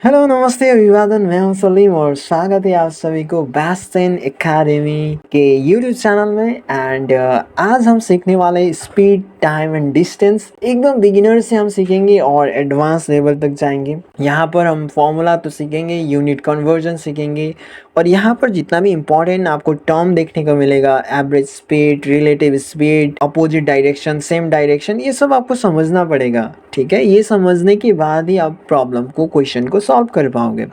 Hello नमस्ते अभिवादन, मैं हूं सलीम और स्वागत है आप सभी को बेस्ट इन एकेडमी के यूट्यूब चैनल में। आज हम सीखने वाले स्पीड, टाइम एंड डिस्टेंस। एकदम बिगिनर से हम सीखेंगे और एडवांस लेवल तक जाएंगे। यहाँ पर हम फॉर्मूला तो सीखेंगे, यूनिट कन्वर्जन सीखेंगे और यहाँ पर जितना भी इम्पोर्टेंट आपको टर्म देखने को मिलेगा, average speed, relative speed, opposite direction, same direction, ये सब आपको समझना पड़ेगा। ठीक है, ये समझने के बाद ही आप प्रॉब्लम को, क्वेश्चन को सॉल्व कर पाओगे।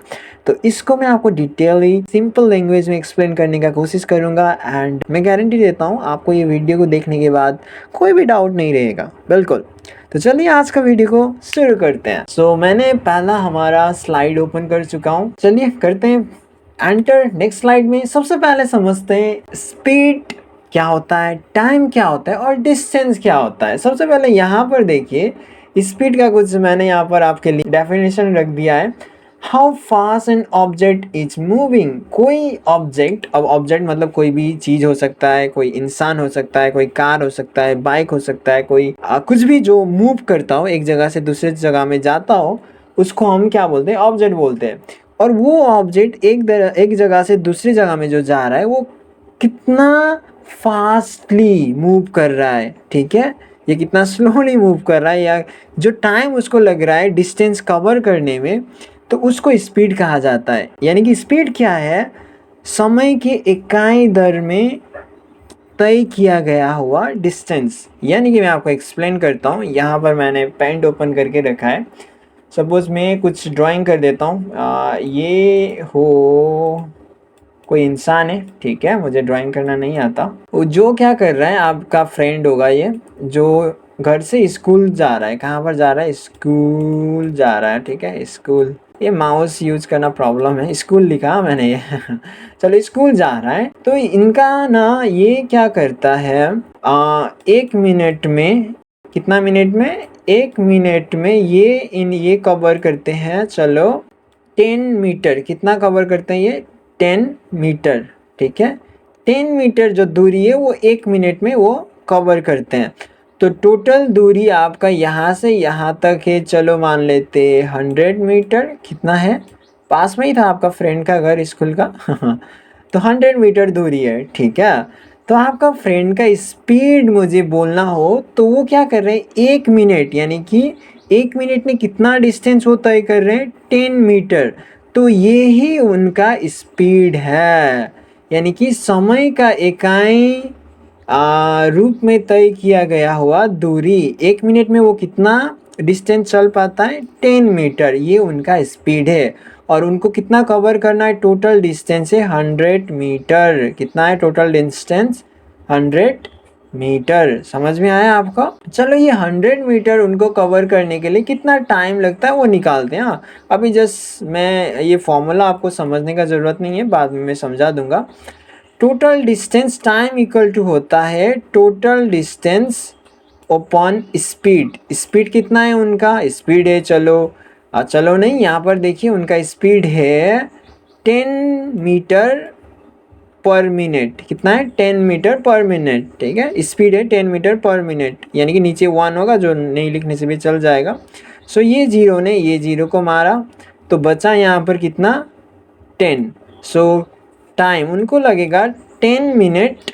तो इसको मैं आपको डिटेयली सिंपल लैंग्वेज में एक्सप्लेन करने का कोशिश करूंगा एंड मैं गारंटी देता हूँ आपको ये वीडियो को देखने के बाद कोई भी डाउट नहीं रहेगा, बिल्कुल। तो चलिए आज का वीडियो को शुरू करते हैं। मैंने पहला हमारा स्लाइड ओपन कर चुका हूँ, चलिए करते हैं एंटर नेक्स्ट स्लाइड में। सबसे पहले समझते हैं स्पीड क्या होता है, टाइम क्या होता है और डिस्टेंस क्या होता है। सबसे पहले यहाँ पर देखिए, स्पीड का कुछ मैंने यहाँ पर आपके लिए डेफिनेशन रख दिया है। How fast an object is moving. कोई ऑब्जेक्ट, अब ऑब्जेक्ट मतलब कोई भी चीज़ हो सकता है, कोई इंसान हो सकता है, कोई कार हो सकता है, बाइक हो सकता है, कोई कुछ भी जो मूव करता हो, एक जगह से दूसरे जगह में जाता हो, उसको हम क्या बोलते हैं, ऑब्जेक्ट बोलते हैं। और वो ऑब्जेक्ट एक जगह से दूसरी जगह में जो जा रहा है वो कितना फास्टली मूव कर रहा है, ठीक है, ये कितना स्लोली मूव कर रहा है, या जो टाइम उसको लग रहा है डिस्टेंस कवर करने में, तो उसको स्पीड कहा जाता है। यानी कि स्पीड क्या है, समय के इकाई दर में तय किया गया हुआ डिस्टेंस। यानी कि मैं आपको एक्सप्लेन करता हूँ। यहाँ पर मैंने पेंट ओपन करके रखा है। सपोज मैं कुछ ड्राइंग कर देता हूँ। ये हो कोई इंसान है, ठीक है, मुझे ड्राइंग करना नहीं आता। वो जो क्या कर रहा है, आपका फ्रेंड होगा ये, जो घर से स्कूल जा रहा है। कहाँ पर जा रहा है, स्कूल जा रहा है, ठीक है, स्कूल। ये माउस यूज करना प्रॉब्लम है, स्कूल लिखा मैंने ये चलो स्कूल जा रहा है। तो इनका ना ये क्या करता है, 1 मिनट में, कितना मिनट में, 1 मिनट में ये कवर करते हैं, चलो 10 मीटर। कितना कवर करते हैं ये, 10 मीटर, ठीक है। 10 मीटर जो दूरी है वो 1 मिनट में वो कवर करते हैं। तो टोटल दूरी आपका यहाँ से यहाँ तक है, चलो मान लेते 100 मीटर। कितना है, पास में ही था आपका फ्रेंड का घर स्कूल का तो 100 मीटर दूरी है, ठीक है। तो आपका फ्रेंड का स्पीड मुझे बोलना हो तो वो क्या कर रहे हैं, 1 मिनट, यानी कि 1 मिनट में कितना डिस्टेंस वो तय कर रहे हैं, 10 मीटर। तो ये ही उनका स्पीड है। यानी कि समय का इकाई रूप में तय किया गया हुआ दूरी, 1 मिनट में वो कितना डिस्टेंस चल पाता है, 10 मीटर, ये उनका स्पीड है। और उनको कितना कवर करना है, टोटल डिस्टेंस है 100 मीटर। कितना है टोटल डिस्टेंस, 100 मीटर। समझ में आया आपको। चलो ये 100 मीटर उनको कवर करने के लिए कितना टाइम लगता है वो निकालते हैं। हाँ, अभी जस्ट मैं ये फॉर्मूला आपको समझने का ज़रूरत नहीं है, बाद में मैं समझा दूंगा। Total distance time equal to होता है total distance upon speed. Speed कितना है उनका, स्पीड है, चलो नहीं, यहाँ पर देखिए उनका स्पीड है 10 मीटर पर मिनट। कितना है, 10 मीटर पर मिनट, ठीक है। स्पीड है 10 मीटर पर मिनट, यानी कि नीचे 1 होगा जो नहीं लिखने से भी चल जाएगा। ये जीरो ने ये जीरो को मारा तो बचा यहाँ पर कितना, 10। टाइम उनको लगेगा 10 मिनट,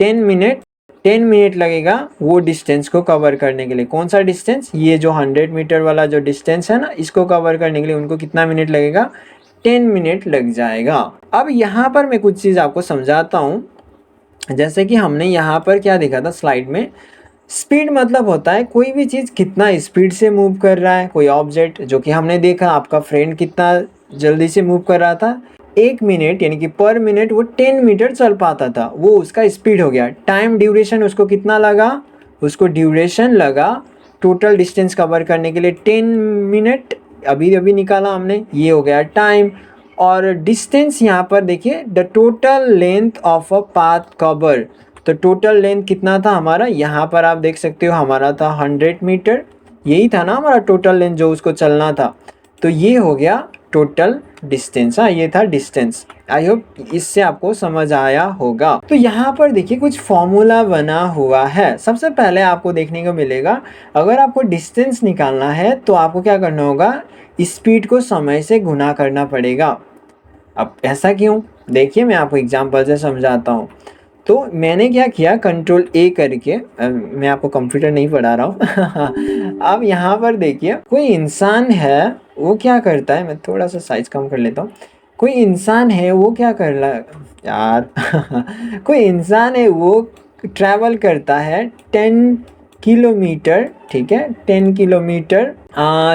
10 मिनट, 10 मिनट लगेगा वो डिस्टेंस को कवर करने के लिए। कौन सा डिस्टेंस, ये जो 100 मीटर वाला जो डिस्टेंस है ना, इसको कवर करने के लिए उनको कितना मिनट लगेगा, 10 मिनट लग जाएगा। अब यहाँ पर मैं कुछ चीज़ आपको समझाता हूँ। जैसे कि हमने यहाँ पर क्या देखा था स्लाइड में, स्पीड मतलब होता है कोई भी चीज़ कितना स्पीड से मूव कर रहा है। कोई ऑब्जेक्ट जो कि हमने देखा, आपका फ्रेंड कितना जल्दी से मूव कर रहा था, 1 मिनट, यानी कि पर मिनट वो 10 मीटर चल पाता था, वो उसका स्पीड हो गया। टाइम ड्यूरेशन उसको कितना लगा, उसको ड्यूरेशन लगा टोटल डिस्टेंस कवर करने के लिए 10 मिनट, अभी अभी निकाला हमने, ये हो गया टाइम। और डिस्टेंस यहाँ पर देखिए, the total length of a path cover. तो टोटल लेंथ कितना था हमारा, यहाँ पर आप देख सकते हो हमारा था 100 मीटर, यही था ना हमारा टोटल लेंथ जो उसको चलना था। तो ये हो गया टोटल डिस्टेंस। हाँ, ये था डिस्टेंस। आई होप इससे आपको समझ आया होगा। तो यहाँ पर देखिए कुछ फॉर्मूला बना हुआ है। सबसे पहले आपको देखने को मिलेगा, अगर आपको डिस्टेंस निकालना है तो आपको क्या करना होगा, स्पीड को समय से गुना करना पड़ेगा। अब ऐसा क्यों? देखिए मैं आपको एग्जांपल से समझाता हूँ। तो मैंने क्या किया, कंट्रोल ए करके मैं आपको कंप्यूटर नहीं पढ़ा रहा हूँ अब यहाँ पर देखिए कोई इंसान है, वो क्या करता है, मैं थोड़ा सा साइज कम कर लेता हूँ। कोई इंसान है वो क्या कर रहा यार कोई इंसान है वो ट्रैवल करता है 10 किलोमीटर, ठीक है, 10 किलोमीटर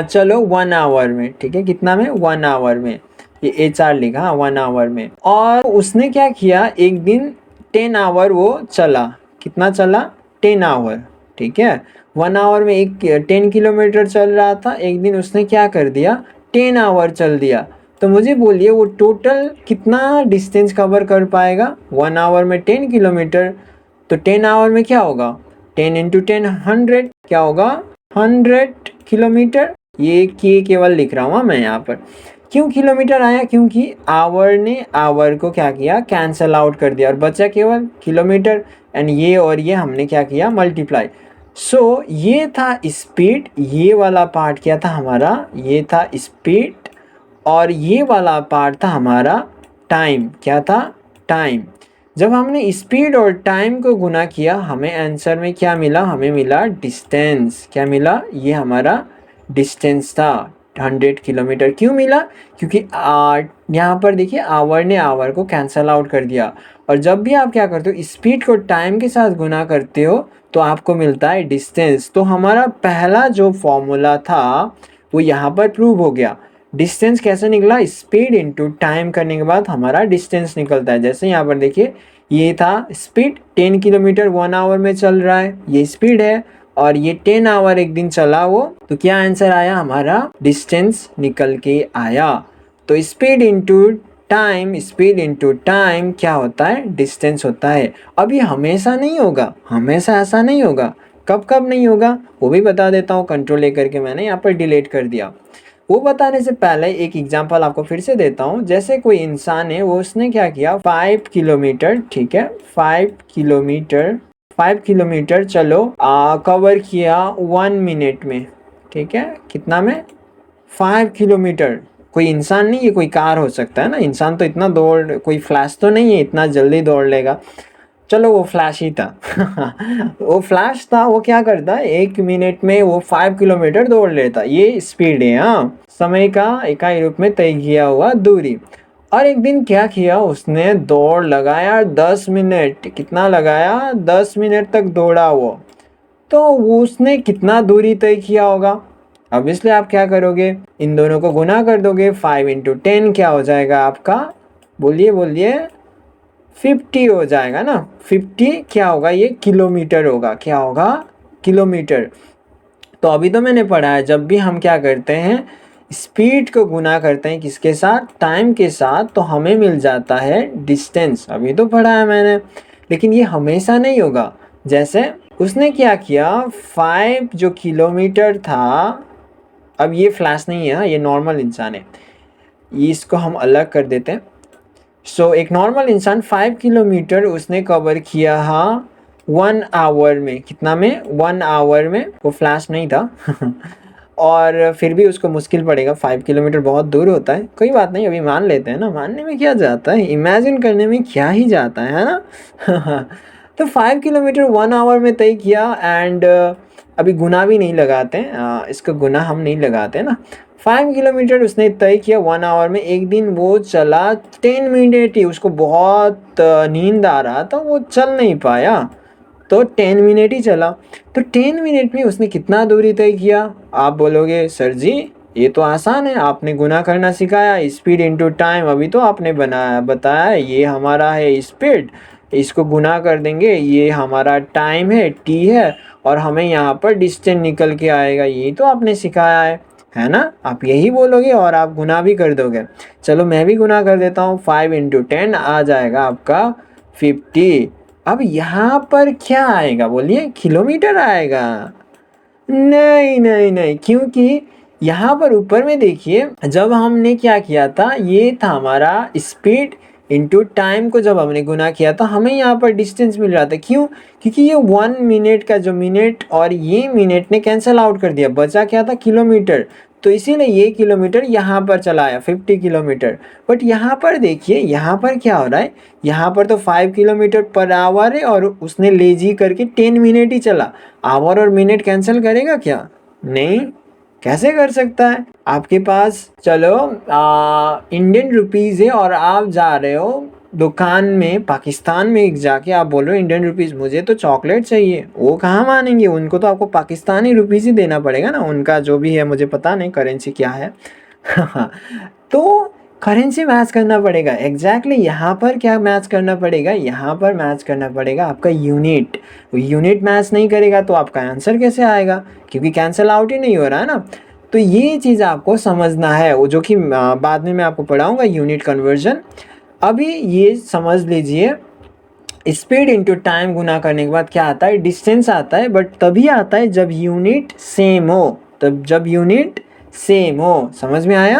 चलो 1 आवर में, ठीक है, कितना में, 1 आवर में, ये HR लिखा 1 आवर में। और उसने क्या किया, एक दिन 10 आवर वो चला, कितना चला, 10 आवर, ठीक है, 1 आवर में एक 10 किलोमीटर चल रहा था, एक दिन उसने क्या कर दिया, 10 आवर चल दिया। तो मुझे बोलिए वो टोटल कितना डिस्टेंस कवर कर पाएगा, 1 आवर में 10 किलोमीटर, तो 10 आवर में क्या होगा, 10 × 10 100, क्या होगा, 100 किलोमीटर। ये केवल लिख रहा हूँ मैं यहाँ पर। क्यों किलोमीटर आया, क्योंकि आवर ने आवर को क्या किया, कैंसल आउट कर दिया और बचा केवल किलोमीटर, एंड ये और ये हमने क्या किया, मल्टीप्लाई। सो ये था स्पीड, ये वाला पार्ट क्या था हमारा, ये था स्पीड, और ये वाला पार्ट था हमारा टाइम, क्या था, टाइम। जब हमने स्पीड और टाइम को गुना किया, हमें आंसर में क्या मिला, हमें मिला डिस्टेंस, क्या मिला, ये हमारा डिस्टेंस था 100 किलोमीटर। क्यों मिला, क्योंकि यहाँ पर देखिए आवर ने आवर को कैंसल आउट कर दिया। और जब भी आप क्या करते हो, स्पीड को टाइम के साथ गुना करते हो तो आपको मिलता है डिस्टेंस। तो हमारा पहला जो फॉर्मूला था वो यहाँ पर प्रूव हो गया। डिस्टेंस कैसे निकला, स्पीड इंटू टाइम करने के बाद हमारा डिस्टेंस निकलता है। जैसे यहाँ पर देखिए ये था स्पीड, 10 किलोमीटर 1 आवर में चल रहा है, ये स्पीड है, और ये 10 आवर एक दिन चला वो, तो क्या आंसर आया हमारा, डिस्टेंस निकल के आया। तो speed into time, speed into time क्या होता है, डिस्टेंस होता है। अब ये हमेशा नहीं होगा, हमेशा ऐसा नहीं होगा। कब कब नहीं होगा वो भी बता देता हूँ। कंट्रोल लेकर के मैंने यहाँ पर डिलीट कर दिया। वो बताने से पहले एक एग्जांपल आपको फिर से देता हूँ। जैसे कोई इंसान है, वो उसने क्या किया, 5 किलोमीटर, ठीक है, 5 किलोमीटर चलो कवर किया 1 मिनट में, ठीक है, कितना में, 5 किलोमीटर। कोई इंसान नहीं, ये कोई कार हो सकता है ना, इंसान तो इतना दौड़, कोई फ्लैश तो नहीं है इतना जल्दी दौड़ लेगा। चलो वो फ्लैश ही था वो फ्लैश था, वो क्या करता है, 1 मिनट में वो 5 किलोमीटर दौड़ लेता। ये स्पीड है, हाँ, समय का इकाई रूप में तय किया हुआ दूरी। और एक दिन क्या किया, उसने दौड़ लगाया 10 मिनट, कितना लगाया, 10 मिनट तक दौड़ा वो। तो उसने कितना दूरी तय किया होगा। अब इसलिए आप क्या करोगे, इन दोनों को गुना कर दोगे, 5 × 10 क्या हो जाएगा आपका, बोलिए बोलिए, 50 हो जाएगा ना। 50 क्या होगा, ये किलोमीटर होगा, क्या होगा, किलोमीटर। तो अभी तो मैंने पढ़ा है, जब भी हम क्या करते हैं, स्पीड को गुना करते हैं किसके साथ, टाइम के साथ, तो हमें मिल जाता है डिस्टेंस। अभी तो पढ़ा है मैंने, लेकिन ये हमेशा नहीं होगा। जैसे उसने क्या किया, 5 जो किलोमीटर था, अब ये फ्लैश नहीं है, ये नॉर्मल इंसान है, इसको हम अलग कर देते हैं। सो एक नॉर्मल इंसान 5 किलोमीटर उसने कवर किया, हाँ, 1 आवर में, कितना में, 1 आवर में, वो फ्लैश नहीं था और फिर भी उसको मुश्किल पड़ेगा, 5 किलोमीटर बहुत दूर होता है। कोई बात नहीं, अभी मान लेते हैं ना, मानने में क्या जाता है, इमेजिन करने में क्या ही जाता है ना तो 5 किलोमीटर 1 आवर में तय किया, एंड अभी गुना भी नहीं लगाते हैं, इसका गुना हम नहीं लगाते ना। 5 किलोमीटर उसने तय किया 1 आवर में। एक दिन वो चला 10 मिनट ही, उसको बहुत नींद आ रहा था, वो चल नहीं पाया, तो 10 मिनट ही चला। तो 10 मिनट में उसने कितना दूरी तय किया। आप बोलोगे सर जी ये तो आसान है, आपने गुना करना सिखाया, स्पीड इंटू टाइम अभी तो आपने बनाया बताया, ये हमारा है स्पीड, इसको गुना कर देंगे, ये हमारा टाइम है, टी है, और हमें यहाँ पर डिस्टेंस निकल के आएगा, यही तो आपने सिखाया है ना। आप यही बोलोगे और आप गुना भी कर दोगे। चलो मैं भी गुना कर देता हूँ, 5 × 10 आ जाएगा आपका 50। अब यहाँ पर क्या आएगा बोलिए, किलोमीटर आएगा, नहीं नहीं नहीं, क्योंकि यहाँ पर ऊपर में देखिए, जब हमने क्या किया था, ये था हमारा स्पीड इंटू टाइम को जब हमने गुना किया था, हमें यहाँ पर डिस्टेंस मिल रहा था। क्यों, क्योंकि ये 1 मिनट का जो मिनट और ये मिनट ने कैंसिल आउट कर दिया, बचा क्या था, किलोमीटर। तो इसीलिए ये किलोमीटर यहाँ पर चला आया 50 किलोमीटर। बट यहाँ पर देखिए, यहाँ पर क्या हो रहा है, यहाँ पर तो 5 किलोमीटर पर आवर है और उसने लेजी करके 10 मिनट ही चला। आवर और मिनट कैंसिल करेगा क्या? नहीं, कैसे कर सकता है? आपके पास चलो इंडियन रुपीज़ है और आप जा रहे हो दुकान में पाकिस्तान में जाके, आप बोल रहे हो इंडियन रुपीज़, मुझे तो चॉकलेट चाहिए, वो कहाँ मानेंगे? उनको तो आपको पाकिस्तानी रुपीज़ ही देना पड़ेगा ना, उनका जो भी है, मुझे पता नहीं करेंसी क्या है। तो करेंसी मैच करना पड़ेगा। एग्जैक्टली यहाँ पर क्या मैच करना पड़ेगा? यहाँ पर मैच करना पड़ेगा आपका यूनिट। यूनिट मैच नहीं करेगा तो आपका आंसर कैसे आएगा? क्योंकि कैंसिल आउट ही नहीं हो रहा है ना। तो ये चीज़ आपको समझना है, वो जो कि बाद में मैं आपको पढ़ाऊँगा, यूनिट कन्वर्जन। अभी ये समझ लीजिए, स्पीड इंटू टाइम गुना करने के बाद क्या आता है? डिस्टेंस आता है, बट तभी आता है जब यूनिट सेम हो, तब जब यूनिट सेम हो। समझ में आया?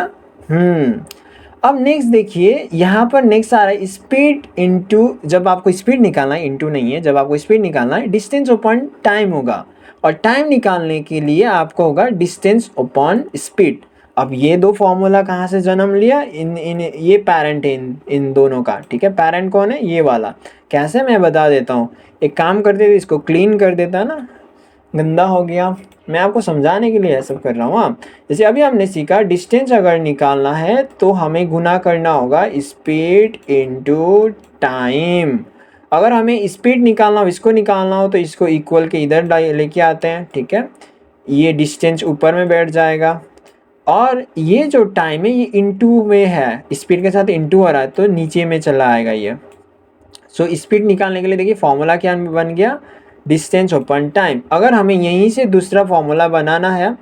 अब नेक्स्ट देखिए, यहाँ पर नेक्स्ट आ रहा है स्पीड इंटू, जब आपको स्पीड निकालना है, इंटू नहीं है, जब आपको स्पीड निकालना है डिस्टेंस अपॉन टाइम होगा, और टाइम निकालने के लिए आपको होगा डिस्टेंस अपॉन स्पीड। अब ये दो फॉर्मूला कहाँ से जन्म लिया? इन ये पेरेंट है इन दोनों का, ठीक है। पेरेंट कौन है? ये वाला। कैसे, मैं बता देता हूँ। एक काम करते थे, इसको क्लीन कर देता ना, गंदा हो गया। मैं आपको समझाने के लिए ऐसा कर रहा हूँ। हाँ, जैसे अभी हमने सीखा, डिस्टेंस अगर निकालना है तो हमें गुना करना होगा स्पीड इंटू टाइम। अगर हमें स्पीड निकालना हो, इसको निकालना हो, तो इसको इक्वल के इधर लेके आते हैं, ठीक है। ये डिस्टेंस ऊपर में बैठ जाएगा, और ये जो टाइम है ये इंटू में है, स्पीड के साथ इंटू हो रहा है तो नीचे में चला आएगा ये। सो स्पीड निकालने के लिए देखिए फॉर्मूला क्या बन गया? Distance upon time. अगर हमें यहीं से दूसरा फॉर्मूला बनाना है,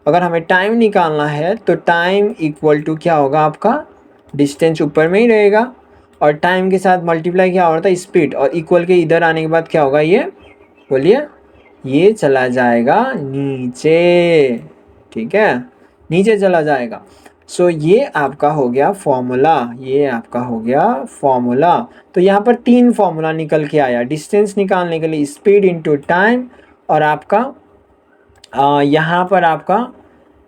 अगर हमें टाइम निकालना है, तो टाइम इक्वल टू क्या होगा आपका? डिस्टेंस ऊपर में ही रहेगा, और टाइम के साथ मल्टीप्लाई क्या होता है? स्पीड, और इक्वल के इधर आने के बाद क्या होगा? ये बोलिए, ये चला जाएगा नीचे, ठीक है, नीचे चला जाएगा। सो ये आपका हो गया फॉर्मूला, ये आपका हो गया फॉर्मूला। तो यहाँ पर 3 फॉर्मूला निकल के आया, डिस्टेंस निकालने के लिए स्पीड इंटू टाइम, और आपका यहाँ पर आपका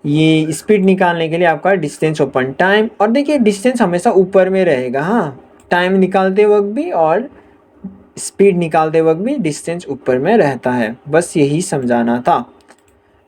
ये स्पीड निकालने के लिए आपका डिस्टेंस अपॉन टाइम। और देखिए डिस्टेंस हमेशा ऊपर में रहेगा, हाँ, टाइम निकालते वक्त भी और स्पीड निकालते वक्त भी डिस्टेंस ऊपर में रहता है। बस यही समझाना था।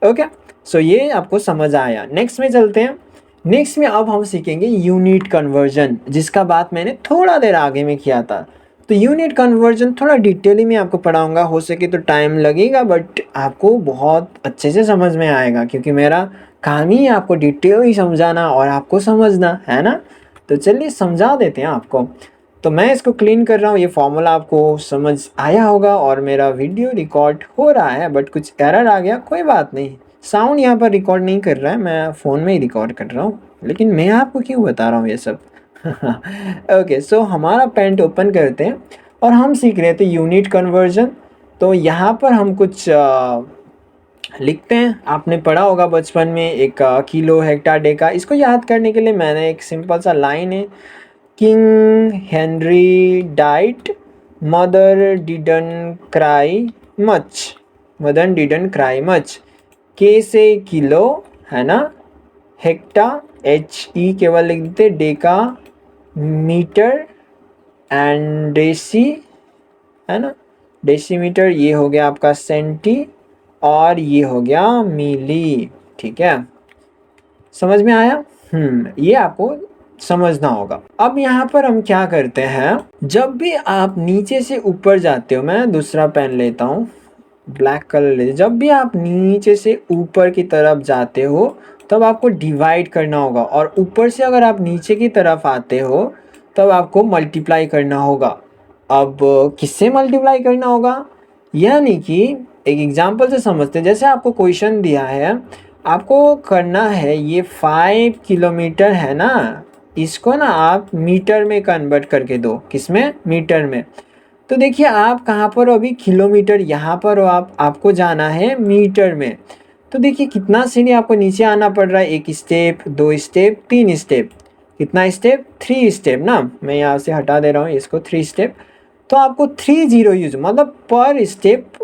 ओके, सो ये आपको समझ आया। नेक्स्ट में चलते हैं। नेक्स्ट में अब हम सीखेंगे यूनिट कन्वर्जन, जिसका बात मैंने थोड़ा देर आगे में किया था। तो यूनिट कन्वर्जन थोड़ा डिटेली में आपको पढ़ाऊंगा, हो सके तो टाइम लगेगा, बट आपको बहुत अच्छे से समझ में आएगा, क्योंकि मेरा काम ही है आपको डिटेल समझाना और आपको समझना है ना। तो चलिए समझा देते हैं आपको। तो मैं इसको क्लीन कर रहा हूँ, ये फॉर्मूला आपको समझ आया होगा, और मेरा वीडियो रिकॉर्ड हो रहा है, बट कुछ एरर आ गया, कोई बात नहीं। साउंड यहाँ पर रिकॉर्ड नहीं कर रहा है, मैं फ़ोन में ही रिकॉर्ड कर रहा हूँ, लेकिन मैं आपको क्यों बता रहा हूँ ये सब। ओके, सो हमारा पेंट ओपन करते हैं और हम सीख रहे थे यूनिट कन्वर्जन। तो यहाँ पर हम कुछ लिखते हैं। आपने पढ़ा होगा बचपन में एक किलो हेक्टर डेका। इसको याद करने के लिए मैंने एक सिंपल सा लाइन है, king Henry diet, mother didn't cry much, mother didn't cry much. के से किलो है ना, हेक्टा HE केवल लिख देते, डेका मीटर, एंड डेसी है ना, डेसीमीटर ये हो गया आपका सेंटी, और ये हो गया मिली, ठीक है। समझ में आया? ये आपको समझना होगा। अब यहाँ पर हम क्या करते हैं, जब भी आप नीचे से ऊपर जाते हो, मैं दूसरा पेन लेता हूँ, ब्लैक कलर ले, जब भी आप नीचे से ऊपर की तरफ जाते हो तब आपको डिवाइड करना होगा, और ऊपर से अगर आप नीचे की तरफ आते हो तब आपको मल्टीप्लाई करना होगा। अब किससे मल्टीप्लाई करना होगा? यानी कि एक एग्जांपल से समझते हैं। जैसे आपको क्वेश्चन दिया है, आपको करना है ये 5 किलोमीटर है ना, इसको ना आप मीटर में कन्वर्ट करके दो। किसमें? मीटर में। तो देखिए आप कहाँ पर हो अभी? किलोमीटर, यहाँ पर हो आप, आपको जाना है मीटर में। तो देखिए कितना सीढ़ी आपको नीचे आना पड़ रहा है, 1 स्टेप, 2 स्टेप, 3 स्टेप। कितना स्टेप? 3 स्टेप ना, मैं यहाँ से हटा दे रहा हूँ इसको, 3 स्टेप। तो आपको 30 यूज, मतलब पर स्टेप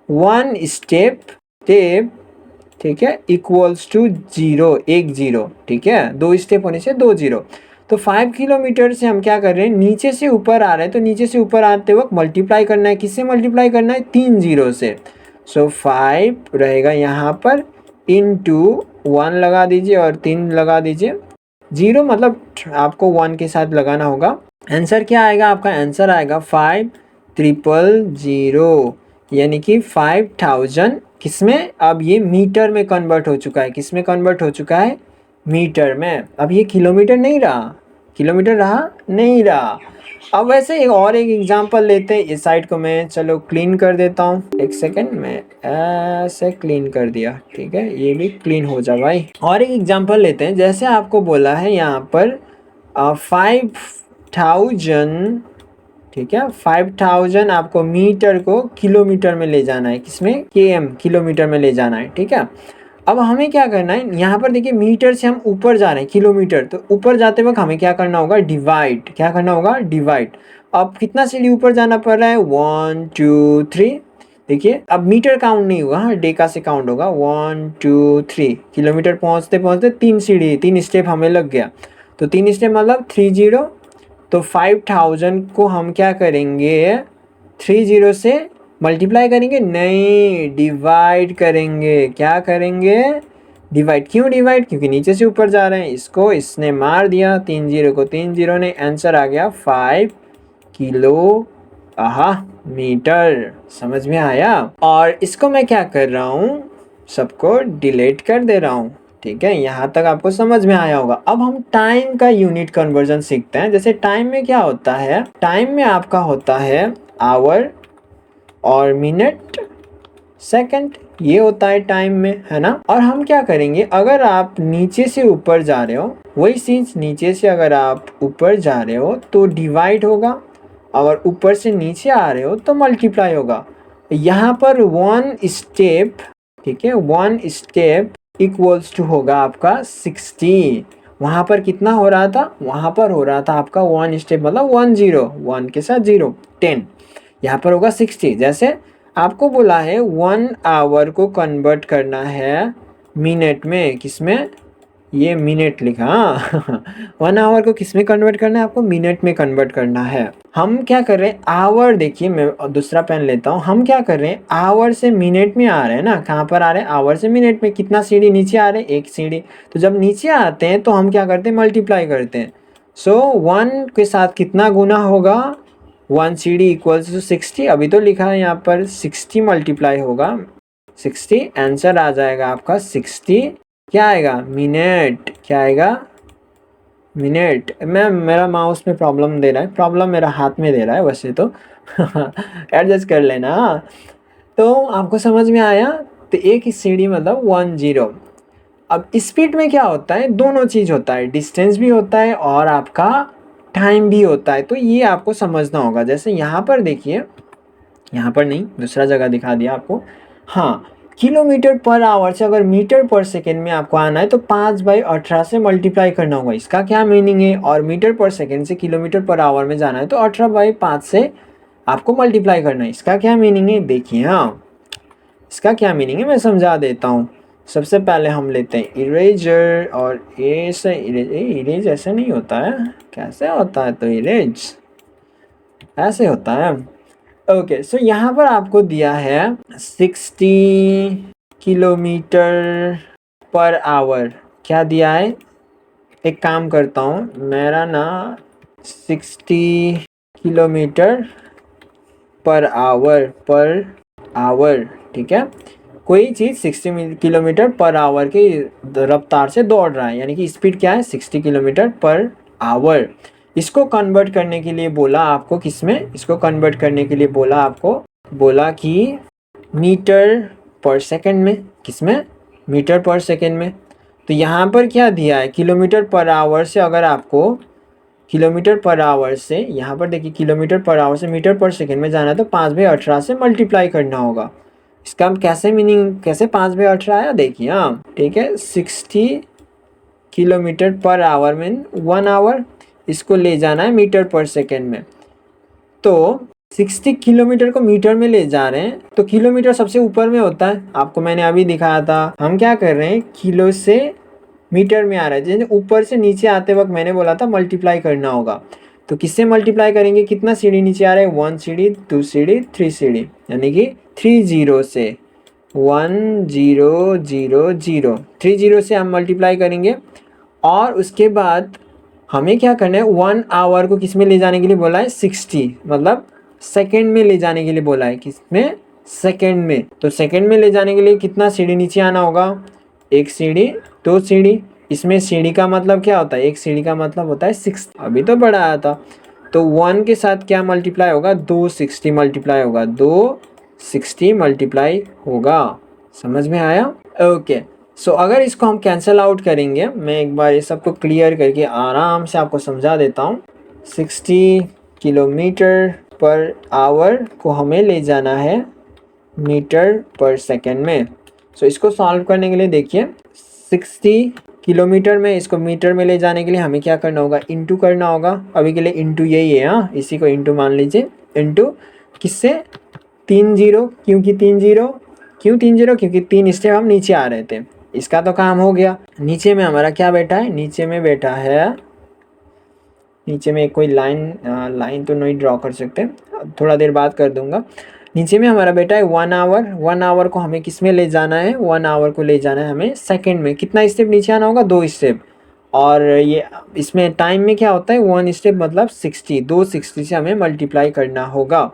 1 स्टेप ठीक है, इक्वल्स टू 0, 1 0, ठीक है, 2 स्टेप होने से 2 0। तो 5 किलोमीटर से हम क्या कर रहे हैं, नीचे से ऊपर आ रहे हैं, तो नीचे से ऊपर आते वक्त मल्टीप्लाई करना है, किससे मल्टीप्लाई करना है, 3 0 से। सो 5 रहेगा यहाँ पर, इनटू 1 लगा दीजिए और 3 लगा दीजिए, 0 मतलब आपको 1 के साथ लगाना होगा। आंसर क्या आएगा आपका, आंसर आएगा 5300, यानी कि 5000 किसमें, अब ये मीटर में कन्वर्ट हो चुका है, किसमें कन्वर्ट हो चुका है, मीटर में। अब ये किलोमीटर नहीं रहा, किलोमीटर रहा नहीं रहा। अब वैसे एक एग्जांपल लेते हैं, इस साइड को मैं चलो क्लीन कर देता हूँ, एक सेकंड में ऐसे क्लीन कर दिया, ठीक है, ये भी क्लीन हो जा भाई। और एक एग्जांपल लेते हैं, जैसे आपको बोला है यहाँ पर 5000, ठीक है, 5000 आपको मीटर को किलोमीटर में ले जाना है, किसमें, km, किलोमीटर में ले जाना है, ठीक है। अब हमें क्या करना है, यहाँ पर देखिए मीटर से हम ऊपर जा रहे हैं किलोमीटर, तो ऊपर जाते वक्त हमें क्या करना होगा, डिवाइड, क्या करना होगा, डिवाइड। अब कितना सीढ़ी ऊपर जाना पड़ रहा है, 1 2 3, देखिए अब मीटर काउंट नहीं होगा, हाँ डेका से काउंट होगा, 1 2 3, किलोमीटर पहुँचते पहुँचते 3 सीढ़ी, 3 स्टेप हमें लग गया, तो 3 स्टेप मतलब 3 0। तो 5000 को हम क्या करेंगे, 3 0 से मल्टीप्लाई करेंगे, नहीं डिवाइड करेंगे, क्या करेंगे, डिवाइड। क्यों डिवाइड, क्योंकि नीचे से ऊपर जा रहे हैं, इसको इसने मार दिया, 3 0 को 3 0 ने, आंसर आ गया 5 किलो मीटर। समझ में आया। और इसको मैं क्या कर रहा हूँ, सबको डिलीट कर दे रहा हूँ, ठीक है, यहाँ तक आपको समझ में आया होगा। अब हम टाइम का यूनिट कन्वर्जन सीखते हैं। जैसे टाइम में क्या होता है, टाइम में आपका होता है आवर और मिनट, सेकंड, ये होता है टाइम में, है ना। और हम क्या करेंगे, अगर आप नीचे से ऊपर जा रहे हो, वही चीज नीचे से अगर आप ऊपर जा रहे हो तो डिवाइड होगा, और ऊपर से नीचे आ रहे हो तो मल्टीप्लाई होगा। यहाँ पर 1 स्टेप, ठीक है, 1 स्टेप इक्वल्स टू होगा आपका 60। वहाँ पर कितना हो रहा था, वहाँ पर हो रहा था आपका 1 स्टेप मतलब 1 0, 1 के साथ 0, 10, यहाँ पर होगा 60। जैसे आपको बोला है 1 आवर को कन्वर्ट करना है मिनट में, किसमें, ये मिनट लिखा, 1 आवर को किस में कन्वर्ट करना है, आपको मिनट में कन्वर्ट करना है। हम क्या कर रहे हैं, आवर, देखिए मैं दूसरा पेन लेता हूँ, हम क्या कर रहे हैं, आवर से मिनट में आ रहे हैं ना, कहाँ पर आ रहे हैं, आवर से मिनट में। कितना सीढ़ी नीचे आ रहे हैं, 1 सीढ़ी। तो जब नीचे आते हैं तो हम क्या करते हैं, मल्टीप्लाई करते हैं। सो 1 के साथ कितना गुना होगा, 1 सीढ़ी इक्वल्स टू 60। अभी तो लिखा है यहाँ पर 60 मल्टीप्लाई होगा 60, आंसर आ जाएगा आपका 60, क्या आएगा, मिनट, क्या आएगा, मिनट। मेरा माउस में प्रॉब्लम दे रहा है, प्रॉब्लम मेरा हाथ में दे रहा है वैसे तो, एडजस्ट कर लेना। तो आपको समझ में आया। तो एक सीढ़ी मतलब 1 0। अब स्पीड में क्या होता है, दोनों चीज़ होता है, डिस्टेंस भी होता है और आपका टाइम भी होता है। तो ये आपको समझना होगा। जैसे यहाँ पर देखिए, यहाँ पर नहीं, दूसरा जगह दिखा दिया आपको। हाँ, किलोमीटर पर आवर से अगर मीटर पर सेकेंड में आपको आना है तो 5/18 से मल्टीप्लाई करना होगा। इसका क्या मीनिंग है, और मीटर पर सेकेंड से किलोमीटर पर आवर में जाना है तो 18/5 से आपको मल्टीप्लाई करना है। इसका क्या मीनिंग है, देखिए, हाँ इसका क्या मीनिंग है मैं समझा देता हूँ। सबसे पहले हम लेते हैं इरेजर, और ऐसे इरेज ऐसे नहीं होता है, कैसे होता है, तो इरेज ऐसे होता है। ओके, सो यहाँ पर आपको दिया है 60 किलोमीटर पर आवर। क्या दिया है, एक काम करता हूँ, मेरा ना 60 किलोमीटर पर आवर, ठीक है, कोई चीज़ 60 किलोमीटर पर आवर की रफ्तार से दौड़ रहा है, यानी कि स्पीड क्या है, 60 किलोमीटर पर आवर। इसको कन्वर्ट करने के लिए बोला आपको, किसमें, इसको कन्वर्ट करने के लिए बोला आपको, बोला कि मीटर पर सेकंड में, किसमें, मीटर पर सेकंड में। तो यहाँ पर क्या दिया है, किलोमीटर पर आवर से अगर आपको किलोमीटर पर आवर से, यहाँ पर देखिए किलोमीटर पर आवर से मीटर पर सेकंड में जाना है तो 5/18 से मल्टीप्लाई करना होगा। इसका कैसे मीनिंग, कैसे 5/18 आया, देखिए, हाँ ठीक है, 60 किलोमीटर पर आवर में 1 आवर, इसको ले जाना है मीटर पर सेकेंड में। तो 60 किलोमीटर को मीटर में ले जा रहे हैं तो किलोमीटर सबसे ऊपर में होता है, आपको मैंने अभी दिखाया था। हम क्या कर रहे हैं, किलो से मीटर में आ रहा है, जैसे ऊपर से नीचे आते वक्त मैंने बोला था मल्टीप्लाई करना होगा। तो किससे मल्टीप्लाई करेंगे, कितना सीढ़ी नीचे आ रहा है, 1 सीढ़ी, 2 सीढ़ी, 3 सीढ़ी, यानी कि 3 जीरो से 1 0 0 0 3 जीरो से हम मल्टीप्लाई करेंगे। और उसके बाद हमें क्या करना है, 1 आवर को किस में ले जाने के लिए बोला है, 60, मतलब सेकंड में ले जाने के लिए बोला है, किसमें, सेकंड में। तो सेकंड में ले जाने के लिए कितना सीढ़ी नीचे आना होगा, 1 सीढ़ी, 2 सीढ़ी। इसमें सीढ़ी का मतलब क्या होता है, एक सीढ़ी का मतलब होता है 6, अभी तो बड़ा आया था। तो 1 के साथ क्या मल्टीप्लाई होगा, 260 मल्टीप्लाई होगा, 260 मल्टीप्लाई होगा। समझ में आया? ओके। सो अगर इसको हम कैंसिल आउट करेंगे, मैं एक बार ये सबको क्लियर करके आराम से आपको समझा देता हूँ। 60 किलोमीटर पर आवर को हमें ले जाना है मीटर पर सेकेंड में। सो इसको सॉल्व करने के लिए देखिए, 60 किलोमीटर में इसको मीटर में ले जाने के लिए हमें क्या करना होगा, इंटू करना होगा। अभी के लिए इंटू यही है, हाँ, इसी को इंटू मान लीजिए। इंटू किससे, 3 जीरो, क्योंकि 3 जीरो, क्यों 3 जीरो, क्योंकि 3 स्टेप हम नीचे आ रहे थे। इसका तो काम हो गया। नीचे में हमारा क्या बैठा है, नीचे में बैठा है, नीचे में कोई लाइन तो नहीं ड्रॉ कर सकते, थोड़ा देर बाद कर दूंगा। नीचे में हमारा बेटा है 1 आवर। 1 आवर को हमें किस में ले जाना है, 1 आवर को ले जाना है हमें सेकंड में। कितना स्टेप नीचे आना होगा, 2 स्टेप। और ये इसमें टाइम में क्या होता है, 1 स्टेप मतलब 60, 260 से हमें मल्टीप्लाई करना होगा,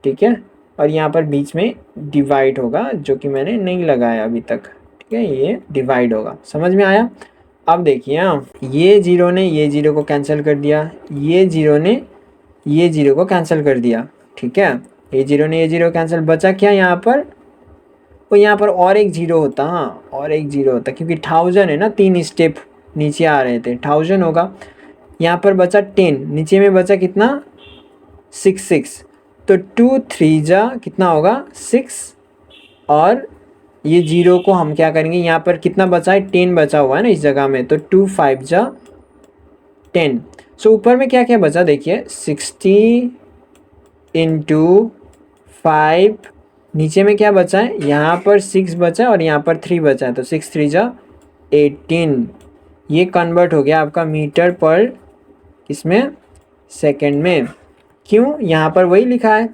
ठीक है। और यहाँ पर बीच में डिवाइड होगा, जो कि मैंने नहीं लगाया अभी तक, ठीक है, ये डिवाइड होगा। समझ में आया? अब देखिए, हाँ, ये जीरो ने ये जीरो को कैंसिल कर दिया, ये जीरो ने ये जीरो को कैंसिल कर दिया, ठीक है। ये जीरो ने ये जीरो कैंसिल, बचा क्या यहाँ पर, वो यहाँ पर और एक जीरो होता, हाँ, और एक जीरो होता, क्योंकि 1000 है ना, 3 स्टेप नीचे आ रहे थे, 1000 होगा। यहाँ पर बचा 10, नीचे में बचा कितना, 6 तो 2 3 जा कितना होगा, 6। और ये जीरो को हम क्या करेंगे, यहाँ पर कितना बचा है, 10 बचा हुआ है ना इस जगह में, तो 2 5 जा 10। सो ऊपर में क्या क्या बचा देखिए, 60 इंटू 5, नीचे में क्या बचा है, यहाँ पर 6 बचा है और यहाँ पर 3 बचा है, तो 6 3 जा 18। ये कन्वर्ट हो गया आपका मीटर पर किसमें, सेकेंड में। क्यों, यहाँ पर वही लिखा है,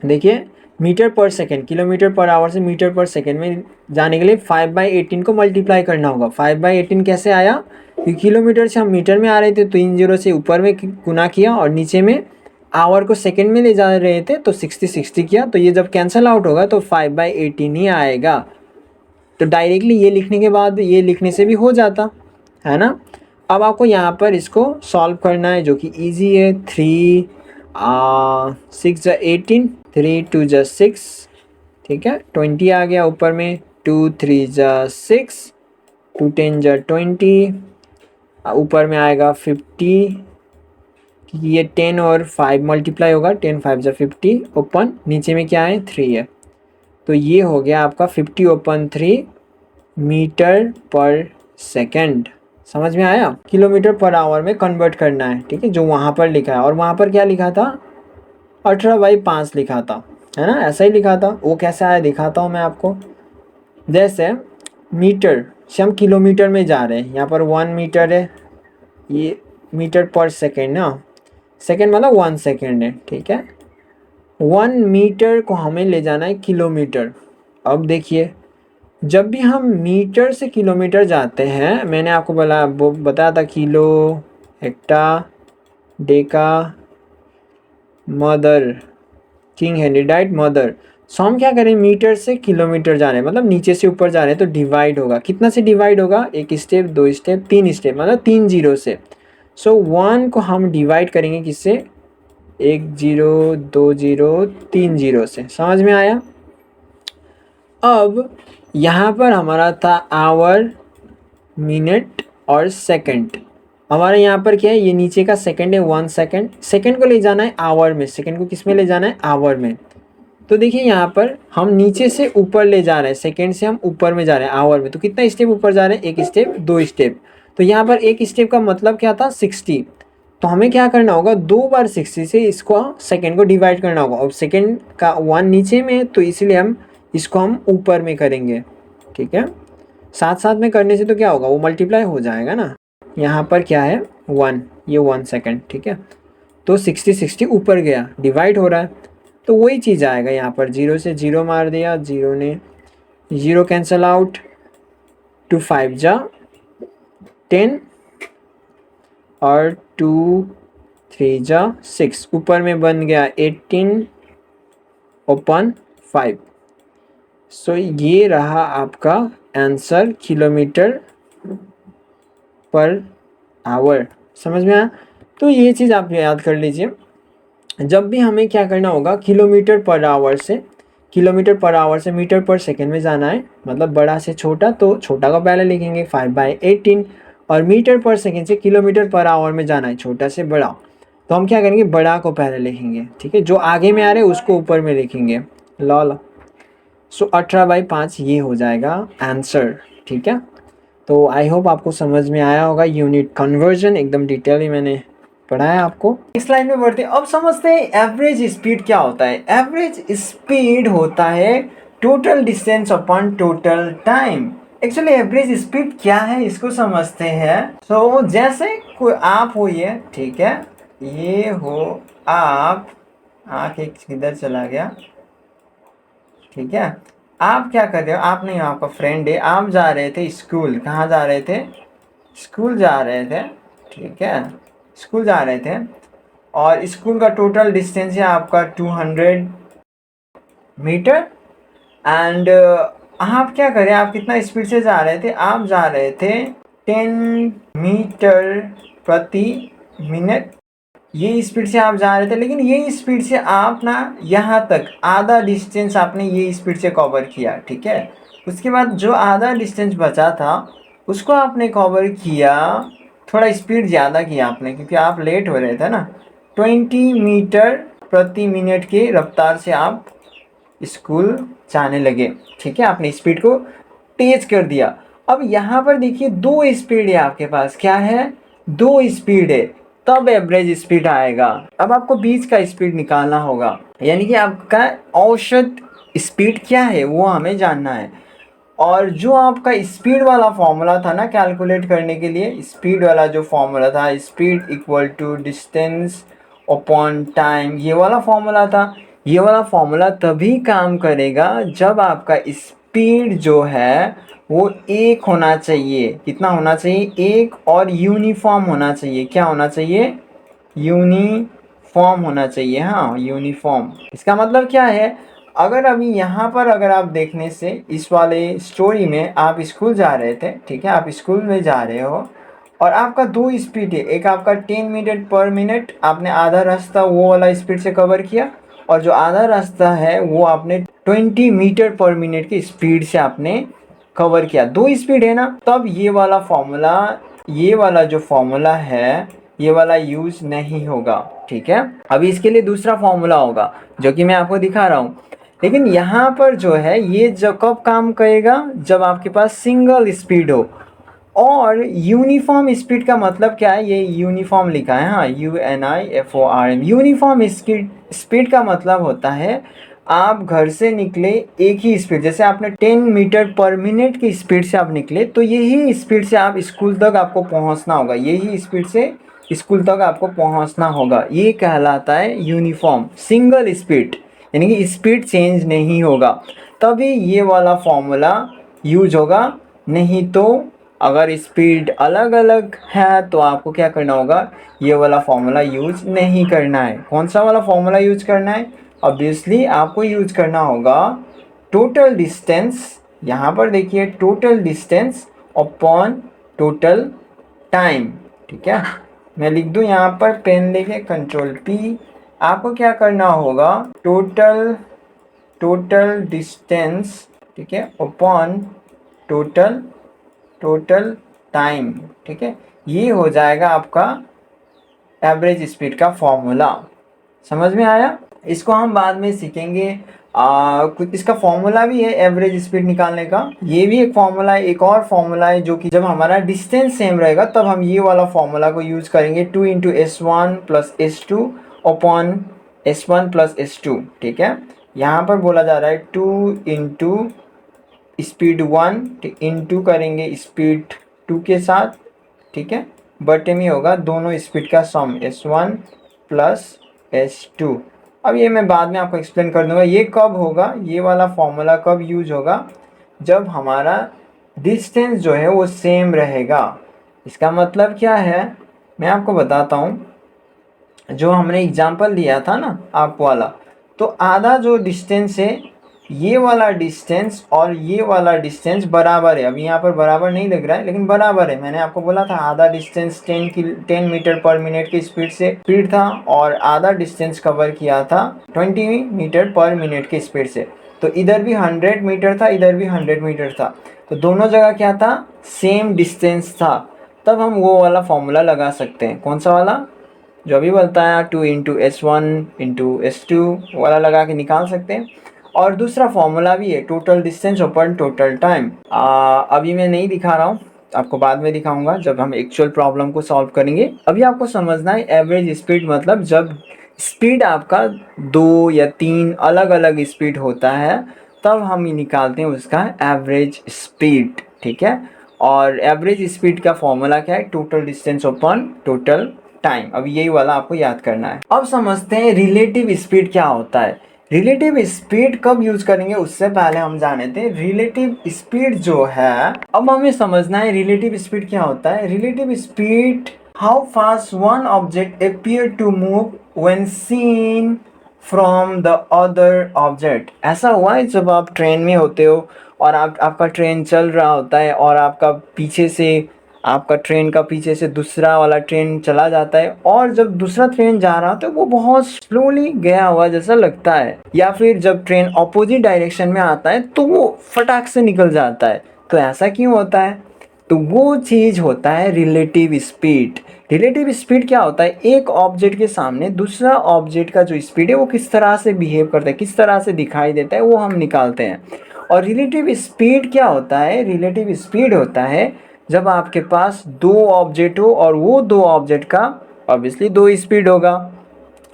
देखिए, मीटर पर सेकेंड, किलोमीटर पर आवर से मीटर पर सेकेंड में जाने के लिए 5/18 को मल्टीप्लाई करना होगा। 5/18 कैसे आया, क्योंकि किलोमीटर से हम मीटर में आ रहे थे, तो इन जीरो से ऊपर में गुना किया और नीचे में आवर को सेकेंड में ले जा रहे थे, तो 60 किया। तो ये जब कैंसिल आउट होगा तो 5/18 ही आएगा। तो डायरेक्टली ये लिखने के बाद ये लिखने से भी हो जाता है ना। अब आपको यहाँ पर इसको सॉल्व करना है, जो कि ईजी है। 3 6 जा 18, 3 2 जा 6, ठीक है, 20 आ गया ऊपर में, 2 3 जा 6, 2 10 जा 20, ऊपर में आएगा 50, ये 10 और 5 मल्टीप्लाई होगा, 10 5 जा 50, ओपन, नीचे में क्या है, 3 है। तो ये हो गया आपका 50/3 मीटर पर सेकेंड। समझ में आया? किलोमीटर पर आवर में कन्वर्ट करना है, ठीक है, जो वहाँ पर लिखा है। और वहाँ पर क्या लिखा था, 18/5 लिखा था, है ना, ऐसा ही लिखा था। वो कैसे आया दिखाता हूँ मैं आपको। जैसे मीटर से हम किलोमीटर में जा रहे हैं, यहाँ पर 1 मीटर है, ये मीटर पर सेकेंड ना, सेकेंड मतलब 1 सेकेंड है, ठीक है। 1 मीटर को हमें ले जाना है किलोमीटर। अब देखिए, जब भी हम मीटर से किलोमीटर जाते हैं, मैंने आपको बताया था kilo, hecta, deca, mother, king Henry diet, mother. So हम क्या करें, मीटर से किलोमीटर जा रहे हैं, मतलब नीचे से ऊपर जा रहे हैं, तो डिवाइड होगा, कितना से डिवाइड होगा, 1 स्टेप, 2 स्टेप, 3 स्टेप, मतलब 3 जीरो से। सो 1 को हम डिवाइड करेंगे किससे, 1 जीरो, 2 जीरो, 3 जीरो से। समझ में आया? अब यहाँ पर हमारा था आवर, मिनट और सेकंड। हमारे यहाँ पर क्या है, ये नीचे का सेकंड है, 1 सेकंड, सेकंड को ले जाना है आवर में, सेकंड को किस में ले जाना है, आवर में। तो देखिए यहाँ पर हम नीचे से ऊपर ले जा रहे हैं, सेकंड से हम ऊपर में जा रहे हैं आवर में। तो कितना स्टेप ऊपर जा रहे हैं, 1 स्टेप, 2 स्टेप। तो यहाँ पर 1 स्टेप का मतलब क्या था, 60। तो हमें क्या करना होगा, 2 बार 60 से इसको सेकेंड को डिवाइड करना होगा, और सेकेंड का 1 नीचे में, तो इसलिए हम ऊपर में करेंगे, ठीक है। साथ साथ में करने से तो क्या होगा, वो मल्टीप्लाई हो जाएगा ना। यहाँ पर क्या है 1, ये 1 सेकेंड, ठीक है। तो 60 ऊपर गया, डिवाइड हो रहा है, तो वही चीज़ आएगा यहाँ पर। 0 से 0 मार दिया, 0 ने 0 कैंसल आउट, 2 5 जा 10, और 2 3 जा 6, ऊपर में बन गया 18 ओपन 5। सो ये रहा आपका आंसर, किलोमीटर पर आवर। समझ में आया? तो ये चीज़ आप याद कर लीजिए, जब भी हमें क्या करना होगा, किलोमीटर पर आवर से मीटर पर सेकेंड में जाना है, मतलब बड़ा से छोटा, तो छोटा का पहले लिखेंगे 5/18, और मीटर पर सेकेंड से किलोमीटर पर आवर में जाना है, छोटा से बड़ा, तो हम क्या करेंगे, बड़ा को पहले लिखेंगे, ठीक है। जो आगे में आ रहे हैं उसको ऊपर में लिखेंगे, लॉल। सो 18/5 ये हो जाएगा आंसर, ठीक है। तो आई होप आपको समझ में आया होगा, यूनिट कन्वर्जन एकदम डिटेल मैंने पढ़ाया आपको। नेक्स्ट लाइन में बढ़ते हैं, अब समझते हैं एवरेज स्पीड क्या होता है। एवरेज स्पीड होता है total distance upon total time. Actually average speed क्या है इसको समझते हैं। तो जैसे कोई आप हो, ये ठीक है, ये हो आप, आके किधर चला गया, ठीक है। आप क्या कर रहे हो, आप नहीं, आपका फ्रेंड है, आप जा रहे थे स्कूल, कहाँ जा रहे थे, स्कूल जा रहे थे, ठीक है, स्कूल जा रहे थे, और स्कूल का टोटल डिस्टेंस है आपका 200 मीटर। एंड आप क्या करें, आप कितना स्पीड से जा रहे थे, आप जा रहे थे 10 मीटर प्रति मिनट, ये स्पीड से आप जा रहे थे। लेकिन ये स्पीड से आप ना यहाँ तक आधा डिस्टेंस आपने ये स्पीड से कवर किया, ठीक है। उसके बाद जो आधा डिस्टेंस बचा था उसको आपने कवर किया, थोड़ा स्पीड ज़्यादा किया आपने, क्योंकि आप लेट हो रहे थे ना। 20 मीटर प्रति मिनट के रफ्तार से आप स्कूल जाने लगे, ठीक है, आपने स्पीड को तेज कर दिया। अब यहाँ पर देखिए 2 स्पीड है आपके पास, क्या है, 2 स्पीड है, तब एवरेज स्पीड आएगा। अब आपको बीच का स्पीड निकालना होगा, यानी कि आपका औसत स्पीड क्या है वो हमें जानना है। और जो आपका स्पीड वाला फॉर्मूला था ना कैलकुलेट करने के लिए, स्पीड वाला जो फॉर्मूला था, speed equal to distance upon time, ये वाला फॉर्मूला था। ये वाला फॉर्मूला तभी काम करेगा जब आपका स्पीड जो है वो एक होना चाहिए। कितना होना चाहिए, एक, और यूनिफॉर्म होना चाहिए। क्या होना चाहिए, यूनिफॉर्म होना चाहिए, हाँ यूनिफॉर्म। इसका मतलब क्या है, अगर अभी यहाँ पर अगर आप देखने से इस वाले स्टोरी में आप स्कूल जा रहे थे, ठीक है, आप स्कूल में जा रहे हो, और आपका 2 स्पीड है, एक आपका 10 मीटर पर मिनट, आपने आधा रास्ता वो वाला स्पीड से कवर किया, और जो आधा रास्ता है वो आपने 20 मीटर पर मिनट की स्पीड से आपने कवर किया। 2 स्पीड है ना, तब ये वाला फॉर्मूला, ये वाला जो फॉर्मूला है ये वाला यूज नहीं होगा, ठीक है। अभी इसके लिए दूसरा फॉर्मूला होगा जो कि मैं आपको दिखा रहा हूँ। लेकिन यहाँ पर जो है ये जब कब काम करेगा, जब आपके पास सिंगल स्पीड हो। और यूनिफॉर्म स्पीड का मतलब क्या है, ये यूनिफॉर्म लिखा है, हाँ UNIFORM। यूनिफॉर्म स्पीड का मतलब होता है आप घर से निकले एक ही स्पीड, जैसे आपने 10 मीटर पर मिनट की स्पीड से आप निकले, तो यही स्पीड से आप स्कूल तक आपको पहुंचना होगा, यही स्पीड से स्कूल तक आपको पहुंचना होगा। ये कहलाता है यूनिफॉर्म सिंगल स्पीड, यानी कि स्पीड चेंज नहीं होगा, तभी ये वाला फॉर्मूला यूज होगा। नहीं तो अगर स्पीड अलग अलग है तो आपको क्या करना होगा, ये वाला फॉर्मूला यूज नहीं करना है। कौन सा वाला फॉर्मूला यूज करना है, ऑब्वियसली आपको यूज करना होगा टोटल डिस्टेंस। यहाँ पर देखिए total distance upon total time, ठीक है। मैं लिख दूँ यहाँ पर पेन लेके Ctrl+P। आपको क्या करना होगा, टोटल डिस्टेंस, ठीक है, अपॉन टोटल टाइम, ठीक है। ये हो जाएगा आपका एवरेज स्पीड का फॉर्मूला। समझ में आया? इसको हम बाद में सीखेंगे कुछ इसका फॉर्मूला भी है एवरेज स्पीड निकालने का, ये भी एक फॉर्मूला है। एक और फॉर्मूला है जो कि जब हमारा डिस्टेंस सेम रहेगा तब हम ये वाला फॉर्मूला को यूज करेंगे, 2 into S1 plus S2 upon S1 plus S2। ठीक है, यहाँ पर बोला जा रहा है 2 इंटू स्पीड 1 इंटू करेंगे स्पीड 2 के साथ। ठीक है, बटे में होगा दोनों स्पीड का सम S1 प्लस S2। अब ये मैं बाद में आपको एक्सप्लेन कर दूंगा ये कब होगा, ये वाला फॉर्मूला कब यूज होगा, जब हमारा डिस्टेंस जो है वो सेम रहेगा। इसका मतलब क्या है मैं आपको बताता हूँ। जो हमने एग्जाम्पल लिया था ना आप वाला, तो आधा जो डिस्टेंस है ये वाला डिस्टेंस और ये वाला डिस्टेंस बराबर है। अभी यहाँ पर बराबर नहीं लग रहा है लेकिन बराबर है। मैंने आपको बोला था आधा डिस्टेंस 10 मीटर पर मिनट की स्पीड था और आधा डिस्टेंस कवर किया था 20 मीटर पर मिनट की स्पीड से। तो इधर भी 100 मीटर था, इधर भी 100 मीटर था, तो दोनों जगह क्या था, सेम डिस्टेंस था। तब हम वो वाला फॉर्मूला लगा सकते हैं। कौन सा वाला, जो अभी बोलता है 2 इंटू S1 इंटू S2 वाला लगा के निकाल सकते हैं। और दूसरा फॉर्मूला भी है, टोटल डिस्टेंस अपन टोटल टाइम। अभी मैं नहीं दिखा रहा हूँ, आपको बाद में दिखाऊंगा जब हम एक्चुअल प्रॉब्लम को सॉल्व करेंगे। अभी आपको समझना है एवरेज स्पीड मतलब जब स्पीड आपका 2 या 3 अलग अलग स्पीड होता है तब हम निकालते हैं उसका एवरेज स्पीड। ठीक है, और एवरेज स्पीड का फॉर्मूला क्या है, total distance upon total time. अब यही वाला आपको याद करना है। अब समझते हैं रिलेटिव स्पीड क्या होता है। रिलेटिव स्पीड कब यूज करेंगे उससे पहले हम जाने थे रिलेटिव स्पीड जो है, अब हमें समझना है रिलेटिव स्पीड क्या होता है। Relative speed, how fast one object appear to move when seen from the other object. ऐसा हुआ है जब आप ट्रेन में होते हो और आपका ट्रेन चल रहा होता है और आपका ट्रेन का पीछे से दूसरा वाला ट्रेन चला जाता है, और जब दूसरा ट्रेन जा रहा होता है वो बहुत स्लोली गया हुआ जैसा लगता है, या फिर जब ट्रेन ऑपोजिट डायरेक्शन में आता है तो वो फटाक से निकल जाता है। तो ऐसा क्यों होता है, तो वो चीज़ होता है रिलेटिव स्पीड। रिलेटिव स्पीड क्या होता है, एक ऑब्जेक्ट के सामने दूसरा ऑब्जेक्ट का जो स्पीड है वो किस तरह से बिहेव करता है, किस तरह से दिखाई देता है, वो हम निकालते हैं। और रिलेटिव स्पीड क्या होता है, रिलेटिव स्पीड होता है जब आपके पास दो ऑब्जेक्ट हो और वो दो ऑब्जेक्ट का ऑब्वियसली दो स्पीड होगा,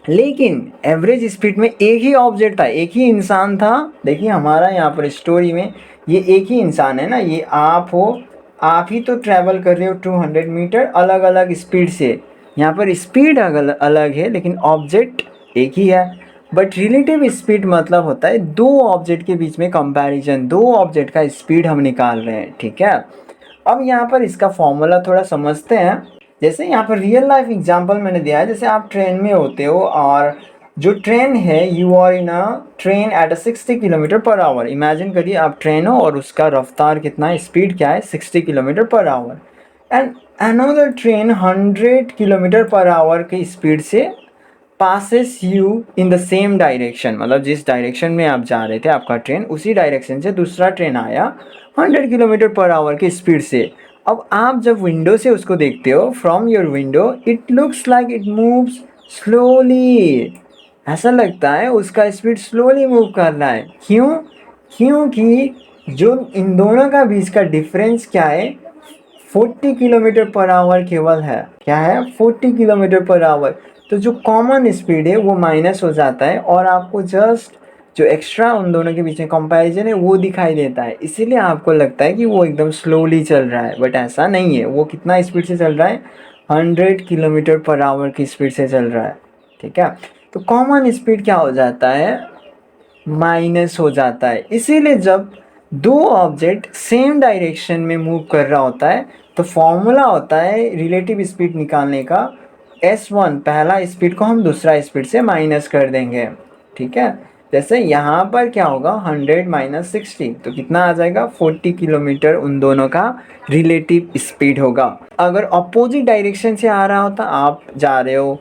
लेकिन एवरेज स्पीड में एक ही ऑब्जेक्ट था, एक ही इंसान था। देखिए हमारा यहाँ पर स्टोरी में ये एक ही इंसान है ना, ये आप हो, आप ही तो ट्रैवल कर रहे हो 200 मीटर अलग अलग स्पीड से। यहाँ पर स्पीड अलग है लेकिन ऑब्जेक्ट एक ही है। बट रिलेटिव स्पीड मतलब होता है दो ऑब्जेक्ट के बीच में कंपैरिजन, दो ऑब्जेक्ट का स्पीड हम निकाल रहे हैं। ठीक है, अब यहाँ पर इसका फॉर्मूला थोड़ा समझते हैं। जैसे यहाँ पर रियल लाइफ एग्जांपल मैंने दिया है, जैसे आप ट्रेन में होते हो और जो ट्रेन है you are in a train at 60 kilometre per hour. इमेजिन करिए आप ट्रेन हो और उसका रफ्तार कितना, स्पीड क्या है, 60 kilometre per our, and another train 100 kilometre per our की स्पीड से passes you in the same direction. मतलब जिस डायरेक्शन में आप जा रहे थे आपका ट्रेन, उसी डायरेक्शन से दूसरा ट्रेन आया 100 किलोमीटर पर आवर की स्पीड से। अब आप जब विंडो से उसको देखते हो, from your window it looks like it moves slowly. ऐसा लगता है उसका स्पीड स्लोली मूव कर रहा है। क्यों, क्योंकि जो इन दोनों का बीच का डिफरेंस क्या है, 40 किलोमीटर पर आवर केवल है। क्या है, 40 किलोमीटर पर आवर। तो जो कॉमन स्पीड है वो माइनस हो जाता है और आपको जस्ट जो एक्स्ट्रा उन दोनों के बीच में कंपैरिजन है वो दिखाई देता है। इसीलिए आपको लगता है कि वो एकदम स्लोली चल रहा है, बट ऐसा नहीं है। वो कितना स्पीड से चल रहा है, 100 किलोमीटर पर आवर की स्पीड से चल रहा है। ठीक है, तो कॉमन स्पीड क्या हो जाता है, माइनस हो जाता है। इसीलिए जब दो ऑब्जेक्ट सेम डायरेक्शन में मूव कर रहा होता है तो फॉर्मूला होता है रिलेटिव स्पीड निकालने का, S1 पहला स्पीड को हम दूसरा स्पीड से माइनस कर देंगे। ठीक है, जैसे यहाँ पर क्या होगा, 100 माइनस 60 तो कितना आ जाएगा, 40 किलोमीटर उन दोनों का रिलेटिव स्पीड होगा। अगर अपोजिट डायरेक्शन से आ रहा होता, आप जा रहे हो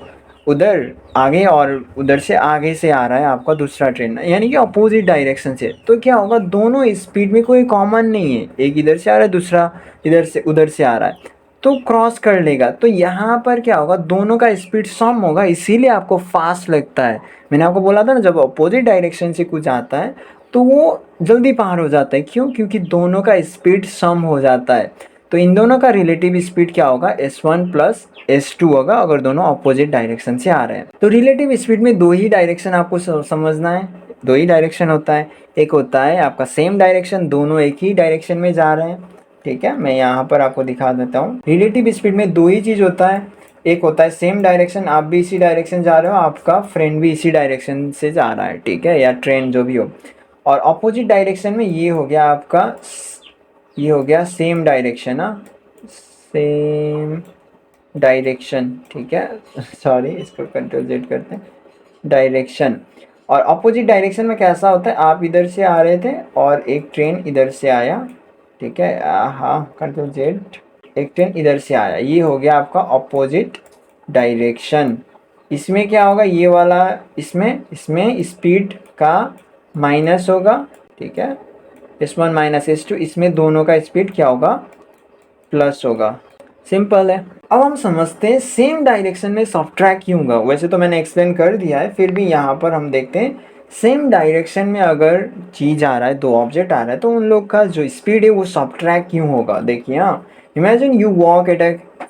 उधर आगे और उधर से आगे से आ रहा है आपका दूसरा ट्रेन, यानी कि अपोजिट डायरेक्शन से, तो क्या होगा, दोनों स्पीड में कोई कॉमन नहीं है। एक इधर से आ रहा है, दूसरा इधर से उधर से आ रहा है, तो क्रॉस कर लेगा। तो यहाँ पर क्या होगा, दोनों का स्पीड सम होगा, इसीलिए आपको फास्ट लगता है। मैंने आपको बोला था ना, जब अपोजिट डायरेक्शन से कुछ आता है तो वो जल्दी पार हो जाता है। क्यों? क्योंकि दोनों का स्पीड सम हो जाता है। तो इन दोनों का रिलेटिव स्पीड क्या होगा, s1 प्लस s2 होगा, अगर दोनों अपोजिट डायरेक्शन से आ रहे हैं। तो रिलेटिव स्पीड में दो ही डायरेक्शन आपको समझना है, दो ही डायरेक्शन होता है। एक होता है आपका सेम डायरेक्शन, दोनों एक ही डायरेक्शन में जा रहे हैं, ठीक है। मैं यहाँ पर आपको दिखा देता हूँ। रिलेटिव स्पीड में दो ही चीज़ होता है, एक होता है सेम डायरेक्शन, आप भी इसी डायरेक्शन जा रहे हो, आपका फ्रेंड भी इसी डायरेक्शन से जा रहा है, ठीक है, या ट्रेन जो भी हो। और अपोजिट डायरेक्शन में ये हो गया आपका, ये हो गया सेम डायरेक्शन, हाँ, सेम डायरेक्शन, ठीक है। सॉरी, इसको कंट्रोल जेड करते हैं, डायरेक्शन। और अपोजिट डायरेक्शन में कैसा होता है, आप इधर से आ रहे थे और एक ट्रेन इधर से आया, ठीक है, हाँ, कंट्रोल जेड, एक ट्रेन इधर से आया, ये हो गया आपका अपोजिट डायरेक्शन। इसमें क्या होगा, ये वाला, इसमें इसमें स्पीड का माइनस होगा, ठीक है, s1 माइनस s2, इसमें दोनों का स्पीड क्या होगा, प्लस होगा। सिंपल है। अब हम समझते हैं सेम डायरेक्शन में सब्ट्रैक्ट क्यों होगा। वैसे तो मैंने एक्सप्लेन कर दिया है, फिर भी यहाँ पर हम देखते हैं सेम डायरेक्शन में अगर चीज़ आ रहा है, दो ऑब्जेक्ट आ रहा है, तो उन लोग का जो स्पीड है वो सब्ट्रैक्ट क्यों होगा। देखिए, हाँ, imagine you walk at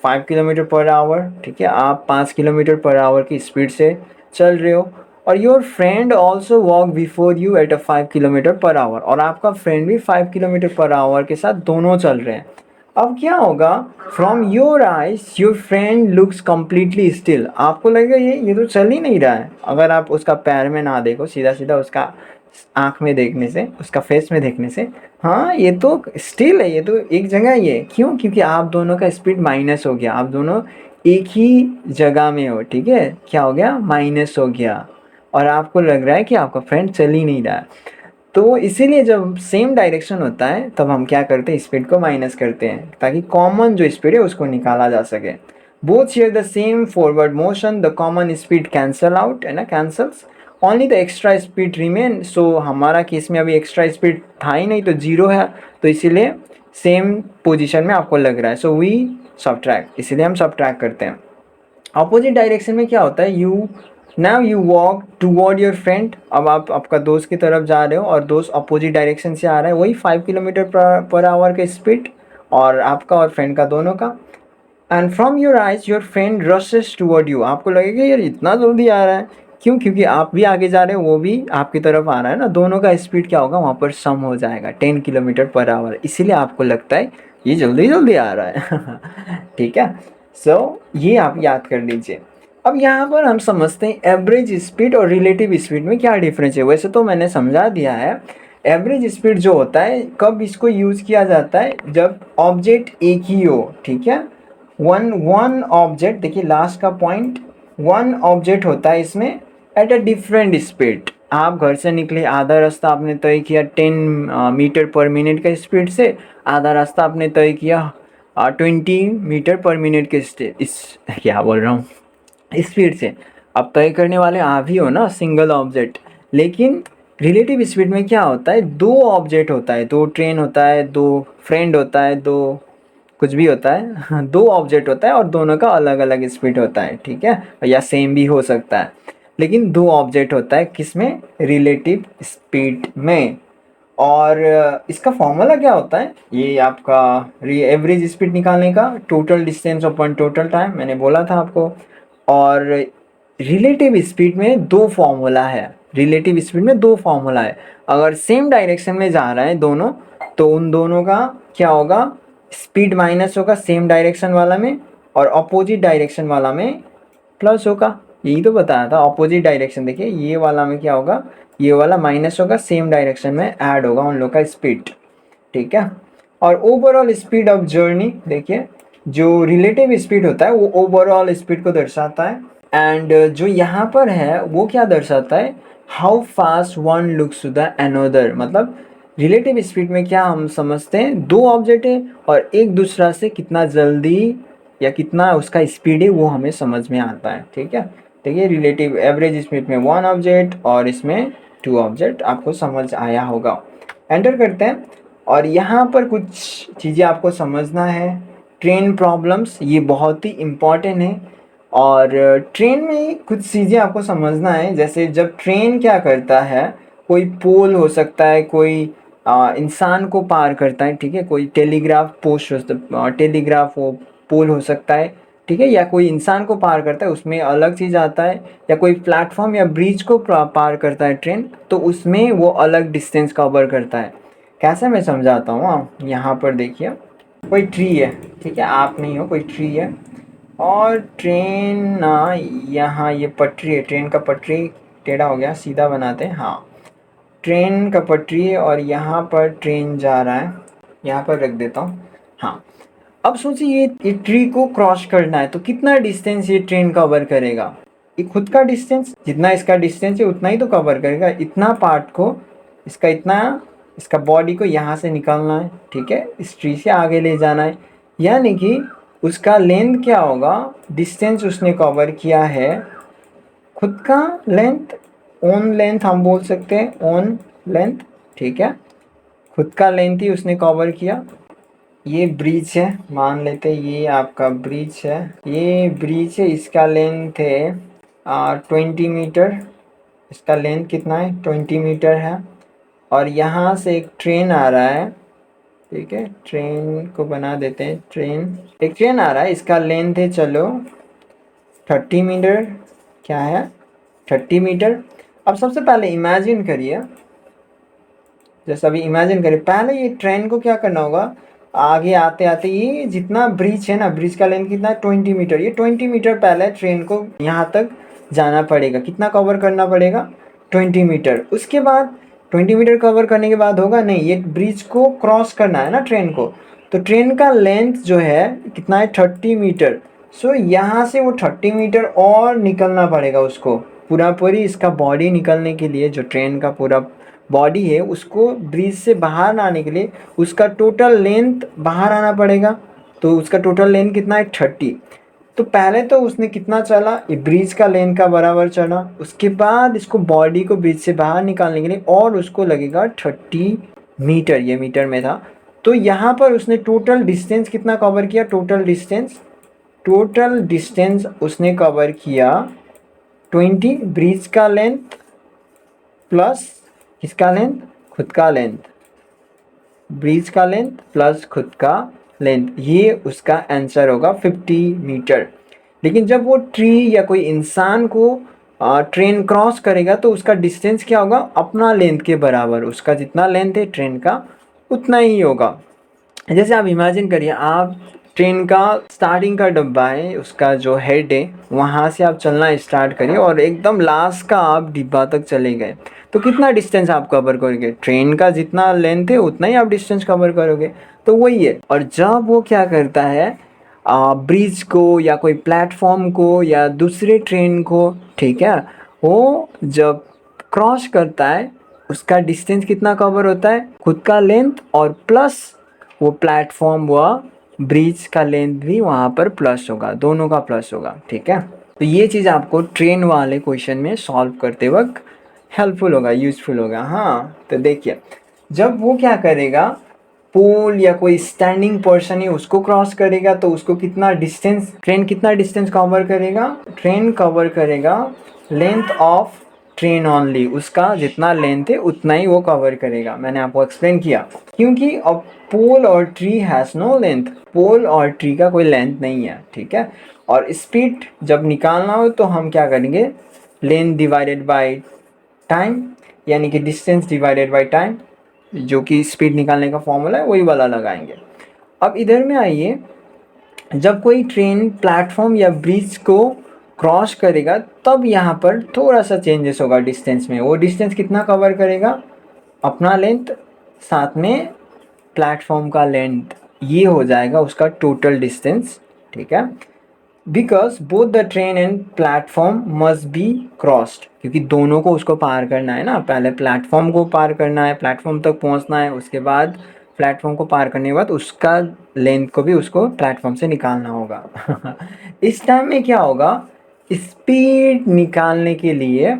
5 kilometre per our, ठीक है, आप 5 किलोमीटर पर आवर की स्पीड से चल रहे हो, और your friend also walk before you at 5 kilometre per hour, और आपका फ्रेंड भी 5 किलोमीटर पर आवर के साथ दोनों चल रहे हैं। अब क्या होगा, from your eyes your friend looks completely still, आपको लगेगा ये तो चल ही नहीं रहा है। अगर आप उसका पैर में ना देखो, सीधा सीधा उसका आँख में देखने से, उसका फेस में देखने से, हाँ ये तो स्टिल है, ये तो एक जगह ही है। क्यों? क्योंकि आप दोनों का स्पीड माइनस हो गया, आप दोनों एक ही जगह में हो, ठीक है, क्या हो गया, माइनस हो गया, और आपको लग रहा है कि आपका फ्रेंड चल ही नहीं रहा है। तो इसीलिए जब सेम डायरेक्शन होता है तब हम क्या करते हैं, स्पीड को माइनस करते हैं, ताकि कॉमन जो स्पीड है उसको निकाला जा सके। Both share the same forward motion, the common speed cancel out, है ना, cancels, only the extra speed remain. So हमारा केस में अभी एक्स्ट्रा स्पीड था ही नहीं, तो जीरो है, तो इसीलिए सेम पोजिशन में आपको लग रहा है। सो वी सब्ट्रैक्ट, इसीलिए हम सब्ट्रैक्ट करते हैं। अपोजिट डायरेक्शन में क्या होता है, you now you walk toward your friend, अब आप आपका दोस्त की तरफ जा रहे हो और दोस्त अपोजिट डायरेक्शन से आ रहा है, वही 5 किलोमीटर पर आवर का स्पीड, और आपका और फ्रेंड का दोनों का। And from your eyes your friend rashes toward you, आपको लगेगा यार इतना जल्दी आ रहा है। क्यों? क्योंकि आप भी आगे जा रहे हो, वो भी आपकी तरफ आ रहा है ना, दोनों का स्पीड क्या होगा, वहाँ पर सम हो जाएगा, 10 किलोमीटर पर आवर, इसीलिए आपको लगता है ये जल्दी जल्दी आ रहा है। ठीक है, सो ये आप याद कर लीजिए। अब यहाँ पर हम समझते हैं एवरेज स्पीड और रिलेटिव स्पीड में क्या डिफरेंस है। वैसे तो मैंने समझा दिया है। एवरेज स्पीड जो होता है, कब इसको यूज़ किया जाता है, जब ऑब्जेक्ट एक ही हो, ठीक है, वन ऑब्जेक्ट, देखिए लास्ट का पॉइंट, वन ऑब्जेक्ट होता है इसमें एट अ डिफरेंट स्पीड। आप घर से निकले, आधा रास्ता आपने तय किया 10 मीटर पर मिनट के स्पीड से, आधा रास्ता आपने तय किया 20 मीटर पर मिनट के क्या बोल रहा हूँ, स्पीड से। अब तय करने वाले आप ही हो ना, सिंगल ऑब्जेक्ट। लेकिन रिलेटिव स्पीड में क्या होता है, दो ऑब्जेक्ट होता है, दो ट्रेन होता है, दो फ्रेंड होता है, दो कुछ भी होता है, दो ऑब्जेक्ट होता है और दोनों का अलग अलग स्पीड होता है, ठीक है, या सेम भी हो सकता है, लेकिन दो ऑब्जेक्ट होता है किसमें, रिलेटिव स्पीड में। और इसका फॉर्मूला क्या होता है, ये आपका एवरेज स्पीड निकालने का, total distance upon total time, मैंने बोला था आपको। और रिलेटिव स्पीड में दो फॉर्मूला है, रिलेटिव स्पीड में दो फॉर्मूला है। अगर सेम डायरेक्शन में जा रहा है दोनों, तो उन दोनों का क्या होगा, स्पीड माइनस होगा सेम डायरेक्शन वाला में, और अपोजिट डायरेक्शन वाला में प्लस होगा। यही तो बताया था, अपोजिट डायरेक्शन, देखिए ये वाला में क्या होगा, ये वाला माइनस होगा, सेम डायरेक्शन में ऐड होगा उन लोग का स्पीड, ठीक है। और ओवरऑल स्पीड ऑफ जर्नी, देखिए जो रिलेटिव स्पीड होता है वो ओवरऑल स्पीड को दर्शाता है, एंड जो यहाँ पर है वो क्या दर्शाता है, how fast one looks to the another. मतलब रिलेटिव स्पीड में क्या हम समझते हैं, दो ऑब्जेक्ट है और एक दूसरा से कितना जल्दी या कितना उसका स्पीड है वो हमें समझ में आता है, ठीक है। देखिए रिलेटिव एवरेज स्पीड में वन ऑब्जेक्ट और इसमें टू ऑब्जेक्ट, आपको समझ आया होगा। एंटर करते हैं, और यहाँ पर कुछ चीज़ें आपको समझना है। ट्रेन प्रॉब्लम्स ये बहुत ही इम्पॉर्टेंट है। और ट्रेन में कुछ चीज़ें आपको समझना है, जैसे जब ट्रेन क्या करता है, कोई पोल हो सकता है, कोई इंसान को पार करता है, ठीक है, कोई टेलीग्राफ पोस्ट टेलीग्राफ वो पोल हो सकता है, ठीक है, या कोई इंसान को पार करता है उसमें अलग चीज़ आता है, या कोई प्लेटफॉर्म या ब्रिज को पार करता है ट्रेन, तो उसमें वो अलग डिस्टेंस कवर करता है। कैसे मैं समझाता हूँ, आप यहाँ पर देखिए, कोई ट्री है, ठीक है, आप नहीं हो, कोई ट्री है और ट्रेन ना, यहाँ ये पटरी है, ट्रेन का पटरी टेढ़ा हो गया, सीधा बनाते हैं, हाँ, ट्रेन का पटरी है और यहाँ पर ट्रेन जा रहा है, यहाँ पर रख देता हूँ, हाँ। अब सोचिए ये ट्री को क्रॉस करना है तो कितना डिस्टेंस ये ट्रेन कवर करेगा, ये खुद का डिस्टेंस, जितना इसका डिस्टेंस है उतना ही तो कवर करेगा, इतना पार्ट को, इसका इतना, इसका बॉडी को यहाँ से निकालना है, ठीक है, इस ट्री से आगे ले जाना है, यानी कि उसका लेंथ क्या होगा, डिस्टेंस उसने कवर किया है, खुद का लेंथ, ओन लेंथ हम बोल सकते हैं, ओन लेंथ, ठीक है, खुद का लेंथ ही उसने कवर किया। ये ब्रिज है, मान लेते हैं ये आपका ब्रिज है, ये ब्रिज है, इसका लेंथ है 20 मीटर, इसका लेंथ कितना है, 20 मीटर है। और यहाँ से एक ट्रेन आ रहा है, ठीक है, ट्रेन को बना देते हैं, ट्रेन, एक ट्रेन आ रहा है, इसका लेंथ है चलो 30 मीटर, क्या है 30 मीटर। अब सबसे पहले इमेजिन करिए, जैसे अभी इमेजिन करिए, पहले ये ट्रेन को क्या करना होगा, आगे आते आते ये जितना ब्रिज है ना, ब्रिज का लेंथ कितना है 20 मीटर, ये 20 मीटर पहले ट्रेन को यहाँ तक जाना पड़ेगा, कितना कवर करना पड़ेगा 20 मीटर। उसके बाद 20 मीटर कवर करने के बाद होगा नहीं, ये ब्रिज को क्रॉस करना है ना ट्रेन को, तो ट्रेन का लेंथ जो है कितना है 30 मीटर। सो यहाँ से वो 30 मीटर और निकलना पड़ेगा उसको, पूरा पूरी इसका बॉडी निकलने के लिए, जो ट्रेन का पूरा बॉडी है उसको ब्रिज से बाहर आने के लिए उसका टोटल लेंथ बाहर आना पड़ेगा, तो उसका टोटल लेंथ कितना है 30। तो पहले तो उसने कितना चला, ये ब्रिज का लेंथ का बराबर चला, उसके बाद इसको बॉडी को ब्रिज से बाहर निकालने के लिए और उसको लगेगा 30 मीटर, ये मीटर में था। तो यहाँ पर उसने टोटल डिस्टेंस कितना कवर किया, टोटल डिस्टेंस उसने कवर किया 20, ब्रिज का लेंथ प्लस किसका लेंथ, खुद का लेंथ, ब्रिज का लेंथ प्लस खुद का लेंथ, ये उसका आंसर होगा 50 मीटर। लेकिन जब वो ट्री या कोई इंसान को ट्रेन क्रॉस करेगा तो उसका डिस्टेंस क्या होगा, अपना लेंथ के बराबर, उसका जितना लेंथ है ट्रेन का उतना ही होगा। जैसे आप इमेजिन करिए, आप ट्रेन का स्टार्टिंग का डब्बा है, उसका जो हेड है वहाँ से आप चलना स्टार्ट करिए और एकदम लास्ट का आप डिब्बा तक चले गए, तो कितना डिस्टेंस आप कवर करोगे, ट्रेन का जितना लेंथ है उतना ही आप डिस्टेंस कवर करोगे। तो वही है। और जब वो क्या करता है, ब्रिज को या कोई प्लेटफॉर्म को या दूसरे ट्रेन को, ठीक है, वो जब क्रॉस करता है उसका डिस्टेंस कितना कवर होता है, खुद का लेंथ और प्लस वो प्लेटफॉर्म व ब्रिज का लेंथ भी वहाँ पर प्लस होगा, दोनों का प्लस होगा, ठीक है। तो ये चीज़ आपको ट्रेन वाले क्वेश्चन में सॉल्व करते वक्त हेल्पफुल होगा, यूजफुल होगा। हाँ, तो देखिए, जब वो क्या करेगा, पोल या कोई स्टैंडिंग पर्सन है उसको क्रॉस करेगा तो उसको कितना डिस्टेंस, ट्रेन कितना डिस्टेंस कवर करेगा, ट्रेन कवर करेगा लेंथ ऑफ ट्रेन ओनली, उसका जितना लेंथ है उतना ही वो कवर करेगा। मैंने आपको एक्सप्लेन किया, क्योंकि अब पोल और ट्री हैज़ नो लेंथ, पोल और ट्री का कोई लेंथ नहीं है, ठीक है। और स्पीड जब निकालना हो तो हम क्या करेंगे, लेंथ डिवाइडेड बाय टाइम, यानी कि डिस्टेंस डिवाइडेड बाय टाइम, जो कि स्पीड निकालने का फॉर्मूला है वही वाला लगाएंगे। अब इधर में आइए, जब कोई ट्रेन प्लेटफॉर्म या ब्रिज को क्रॉस करेगा तब यहाँ पर थोड़ा सा चेंजेस होगा डिस्टेंस में। वो डिस्टेंस कितना कवर करेगा, अपना लेंथ साथ में प्लेटफॉर्म का लेंथ, ये हो जाएगा उसका टोटल डिस्टेंस, ठीक है। Because both the train and platform must be crossed, क्योंकि दोनों को उसको पार करना है ना, पहले प्लेटफॉर्म को पार करना है, प्लेटफॉर्म तक पहुंचना है, उसके बाद प्लेटफॉर्म को पार करने के बाद उसका लेंथ को भी उसको प्लेटफॉर्म से निकालना होगा। इस टाइम में क्या होगा, स्पीड निकालने के लिए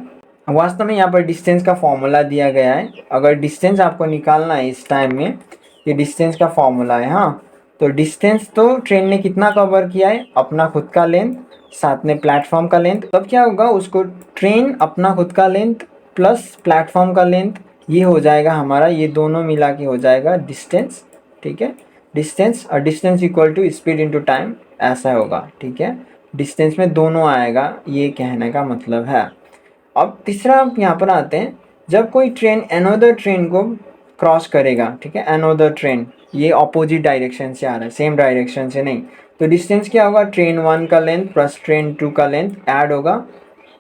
वास्तव में यहाँ पर डिस्टेंस का फॉर्मूला दिया गया है। अगर डिस्टेंस आपको निकालना है इस टाइम में, ये डिस्टेंस का फॉर्मूला है, हाँ, तो डिस्टेंस तो ट्रेन ने कितना कवर किया है, अपना खुद का लेंथ साथ में प्लेटफॉर्म का लेंथ। तब क्या होगा, उसको ट्रेन अपना खुद का लेंथ प्लस प्लेटफॉर्म का लेंथ, ये हो जाएगा हमारा, ये दोनों मिला के हो जाएगा डिस्टेंस। ठीक है, डिस्टेंस और distance equal to speed into time, ऐसा होगा। ठीक है, डिस्टेंस में दोनों आएगा, ये कहने का मतलब है। अब तीसरा यहाँ पर आते हैं, जब कोई ट्रेन अनदर ट्रेन को क्रॉस करेगा, ठीक है, अनदर ट्रेन, ये ऑपोजिट डायरेक्शन से आ रहा है, सेम डायरेक्शन से नहीं, तो डिस्टेंस क्या होगा, ट्रेन 1 का लेंथ प्लस ट्रेन 2 का लेंथ ऐड होगा,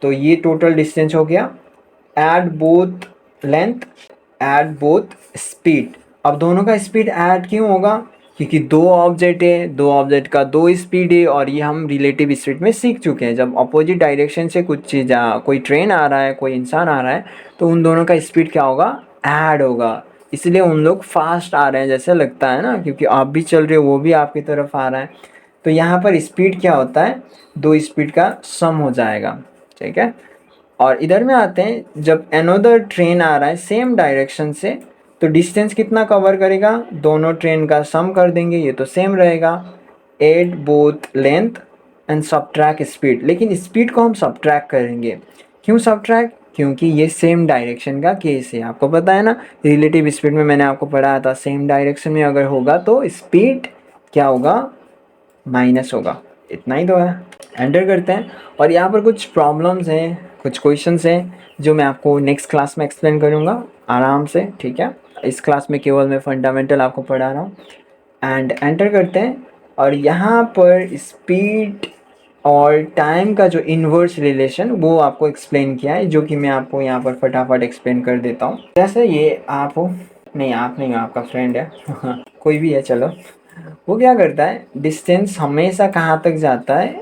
तो ये टोटल डिस्टेंस हो गया। Add both length, add both speed. अब दोनों का स्पीड ऐड क्यों होगा, क्योंकि दो ऑब्जेक्ट है, दो ऑब्जेक्ट का दो स्पीड है, और ये हम रिलेटिव स्पीड में सीख चुके हैं। जब अपोजिट डायरेक्शन से कुछ चीज़ कोई ट्रेन आ रहा है, कोई इंसान आ रहा है, तो उन दोनों का स्पीड क्या होगा, ऐड होगा। इसलिए उन लोग फास्ट आ रहे हैं जैसे लगता है ना, क्योंकि आप भी चल रहे हो, वो भी आपकी तरफ आ रहा है। तो यहाँ पर स्पीड क्या होता है, दो स्पीड का सम हो जाएगा। ठीक है, और इधर में आते हैं, जब अनदर ट्रेन आ रहा है सेम डायरेक्शन से, तो डिस्टेंस कितना कवर करेगा, दोनों ट्रेन का सम कर देंगे, ये तो सेम रहेगा। Add both length and subtract speed, लेकिन स्पीड को हम सबट्रैक्ट करेंगे। क्यों सबट्रैक्ट, क्योंकि ये सेम डायरेक्शन का केस है। आपको पता है ना, रिलेटिव स्पीड में मैंने आपको पढ़ाया था, सेम डायरेक्शन में अगर होगा तो स्पीड क्या होगा, माइनस होगा। इतना ही तो है। एंटर करते हैं, और यहाँ पर कुछ प्रॉब्लम्स हैं, कुछ क्वेश्चंस हैं, जो मैं आपको नेक्स्ट क्लास में एक्सप्लेन करूँगा आराम से। ठीक है, इस क्लास में केवल मैं फंडामेंटल आपको पढ़ा रहा हूँ। एंड एंटर करते हैं, और यहाँ पर स्पीड और टाइम का जो इन्वर्स रिलेशन वो आपको एक्सप्लेन किया है, जो कि मैं आपको यहाँ पर फटाफट एक्सप्लेन कर देता हूँ। जैसे ये आप हो, नहीं आप नहीं हो, आपका फ्रेंड है कोई भी है, चलो। वो क्या करता है, डिस्टेंस हमेशा कहाँ तक जाता है,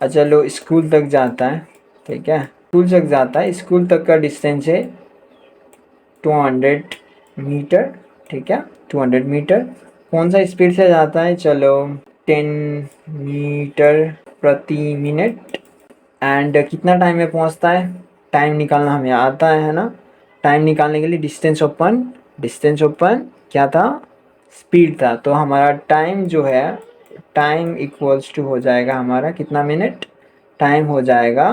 चलो स्कूल तक जाता है। ठीक है, स्कूल तक जाता है, स्कूल तक का डिस्टेंस है 200 मीटर। ठीक है, 200 मीटर। कौन सा स्पीड से जाता है, चलो 10 मीटर प्रति मिनट। एंड कितना टाइम में पहुंचता है, टाइम निकालना हमें आता है ना। टाइम निकालने के लिए डिस्टेंस ओपन क्या था, स्पीड था। तो हमारा टाइम जो है, टाइम इक्वल्स टू हो जाएगा हमारा कितना मिनट, टाइम हो जाएगा,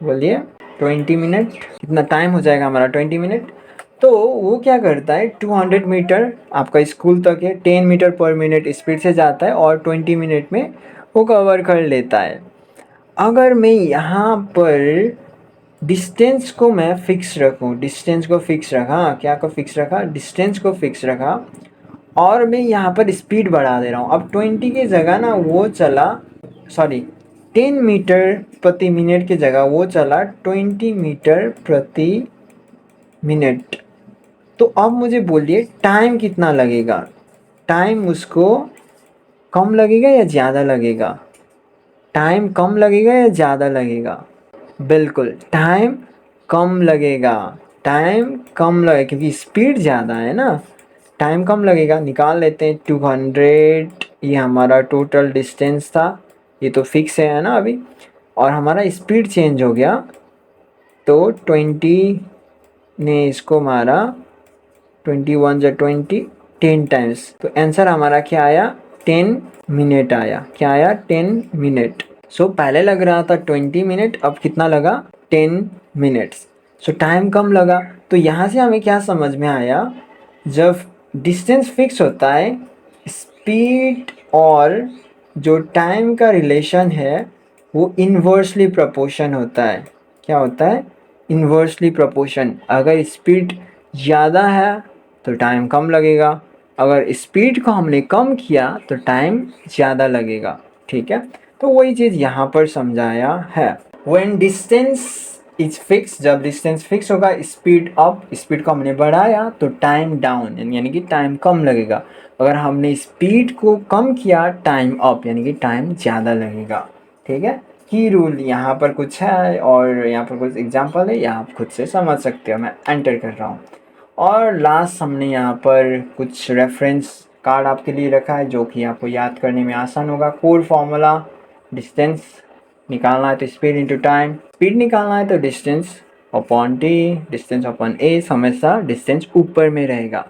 बोलिए 20 मिनट। कितना टाइम हो जाएगा हमारा, 20 मिनट। तो वो क्या करता है, 200 मीटर आपका स्कूल तक है, 10 मीटर पर मिनट स्पीड से जाता है, और 20 मिनट में वो कवर कर लेता है। अगर मैं यहाँ पर डिस्टेंस को मैं फिक्स रखूँ, डिस्टेंस को फिक्स रखा, क्या को फिक्स रखा, डिस्टेंस को फिक्स रखा, और मैं यहाँ पर स्पीड बढ़ा दे रहा हूँ। अब 20 की जगह ना वो चला, सॉरी 10 मीटर प्रति मिनट की जगह वो चला 20 मीटर प्रति मिनट। तो अब मुझे बोलिए टाइम कितना लगेगा, टाइम उसको कम लगेगा या ज़्यादा लगेगा, टाइम कम लगेगा या ज़्यादा लगेगा, बिल्कुल टाइम कम लगेगा। टाइम कम लगेगा क्योंकि स्पीड ज़्यादा है ना, टाइम कम लगेगा। निकाल लेते हैं 200, ये हमारा टोटल डिस्टेंस था, ये तो फिक्स है ना अभी, और हमारा स्पीड चेंज हो गया, तो 20 ने इसको मारा, 21 जा 20, 10 टाइम्स, तो आंसर हमारा क्या आया, 10 मिनट आया। क्या आया, 10 मिनट। सो पहले लग रहा था 20 मिनट, अब कितना लगा, 10 मिनट्स। सो टाइम कम लगा। तो यहाँ से हमें क्या समझ में आया, जब डिस्टेंस फिक्स होता है, स्पीड और जो टाइम का रिलेशन है वो इन्वर्सली प्रोपोर्शन होता है। क्या होता है, इन्वर्सली प्रोपोर्शन। अगर स्पीड ज़्यादा है तो टाइम कम लगेगा, अगर स्पीड को हमने कम किया तो टाइम ज़्यादा लगेगा। ठीक है, तो वही चीज़ यहाँ पर समझाया है। When distance is fixed, जब डिस्टेंस फिक्स होगा, स्पीड अप, स्पीड को हमने बढ़ाया तो टाइम डाउन, यानी कि टाइम कम लगेगा। अगर हमने स्पीड को कम किया, टाइम अप, यानी कि टाइम ज़्यादा लगेगा। ठीक है, की रूल यहाँ पर कुछ है, और यहाँ पर कुछ एग्जांपल है, यहाँ आप खुद से समझ सकते हो, मैं एंटर कर रहा हूँ। और लास्ट हमने यहाँ पर कुछ रेफरेंस कार्ड आपके लिए रखा है, जो कि आपको याद करने में आसान होगा। कोर फॉर्मूला, डिस्टेंस निकालना है तो स्पीड इंटू टाइम, स्पीड निकालना है तो distance upon T, distance upon A, हमेशा डिस्टेंस ऊपर में रहेगा।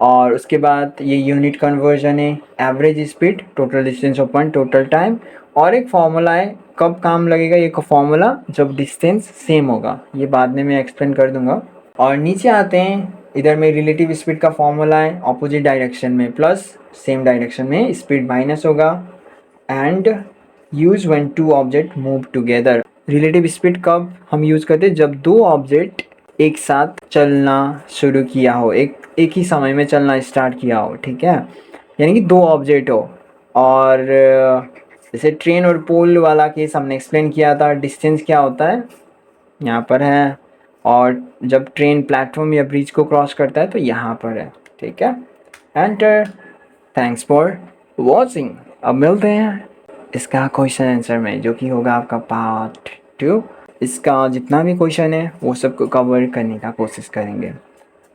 और उसके बाद ये यूनिट कन्वर्जन है, average speed, total distance of point, total time, और एक फॉर्मूला है कब काम लगेगा ये फॉर्मूला, जब डिस्टेंस सेम होगा। ये बाद में मैं एक्सप्लेन कर दूंगा। और नीचे आते हैं, इधर में रिलेटिव स्पीड का फॉर्मूला है, ऑपोजिट डायरेक्शन में प्लस, सेम डायरेक्शन में स्पीड माइनस होगा। And use when two object move together. Relative speed कब हम यूज़ करते हैं, जब दो ऑब्जेक्ट एक साथ चलना शुरू किया हो, एक ही समय में चलना स्टार्ट किया हो, ठीक है, यानी कि दो ऑब्जेक्ट हो। और जैसे ट्रेन और पोल वाला केस हमने एक्सप्लेन किया था, डिस्टेंस क्या होता है यहाँ पर है, और जब ट्रेन प्लेटफॉर्म या ब्रिज को क्रॉस करता है तो यहाँ पर है, ठीक है। And thanks for watching. अब मिलते हैं इसका क्वेश्चन आंसर में, जो कि होगा आपका पार्ट 2। इसका जितना भी क्वेश्चन है वो सबको कवर करने का कोशिश करेंगे।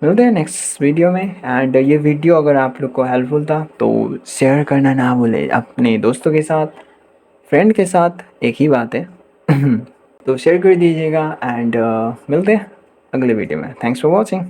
मिलते हैं नेक्स्ट वीडियो में। एंड ये वीडियो अगर आप लोग को हेल्पफुल था तो शेयर करना ना भूले अपने दोस्तों के साथ, फ्रेंड के साथ, एक ही बात है तो शेयर कर दीजिएगा। एंड मिलते हैं अगले वीडियो में। Thanks for watching.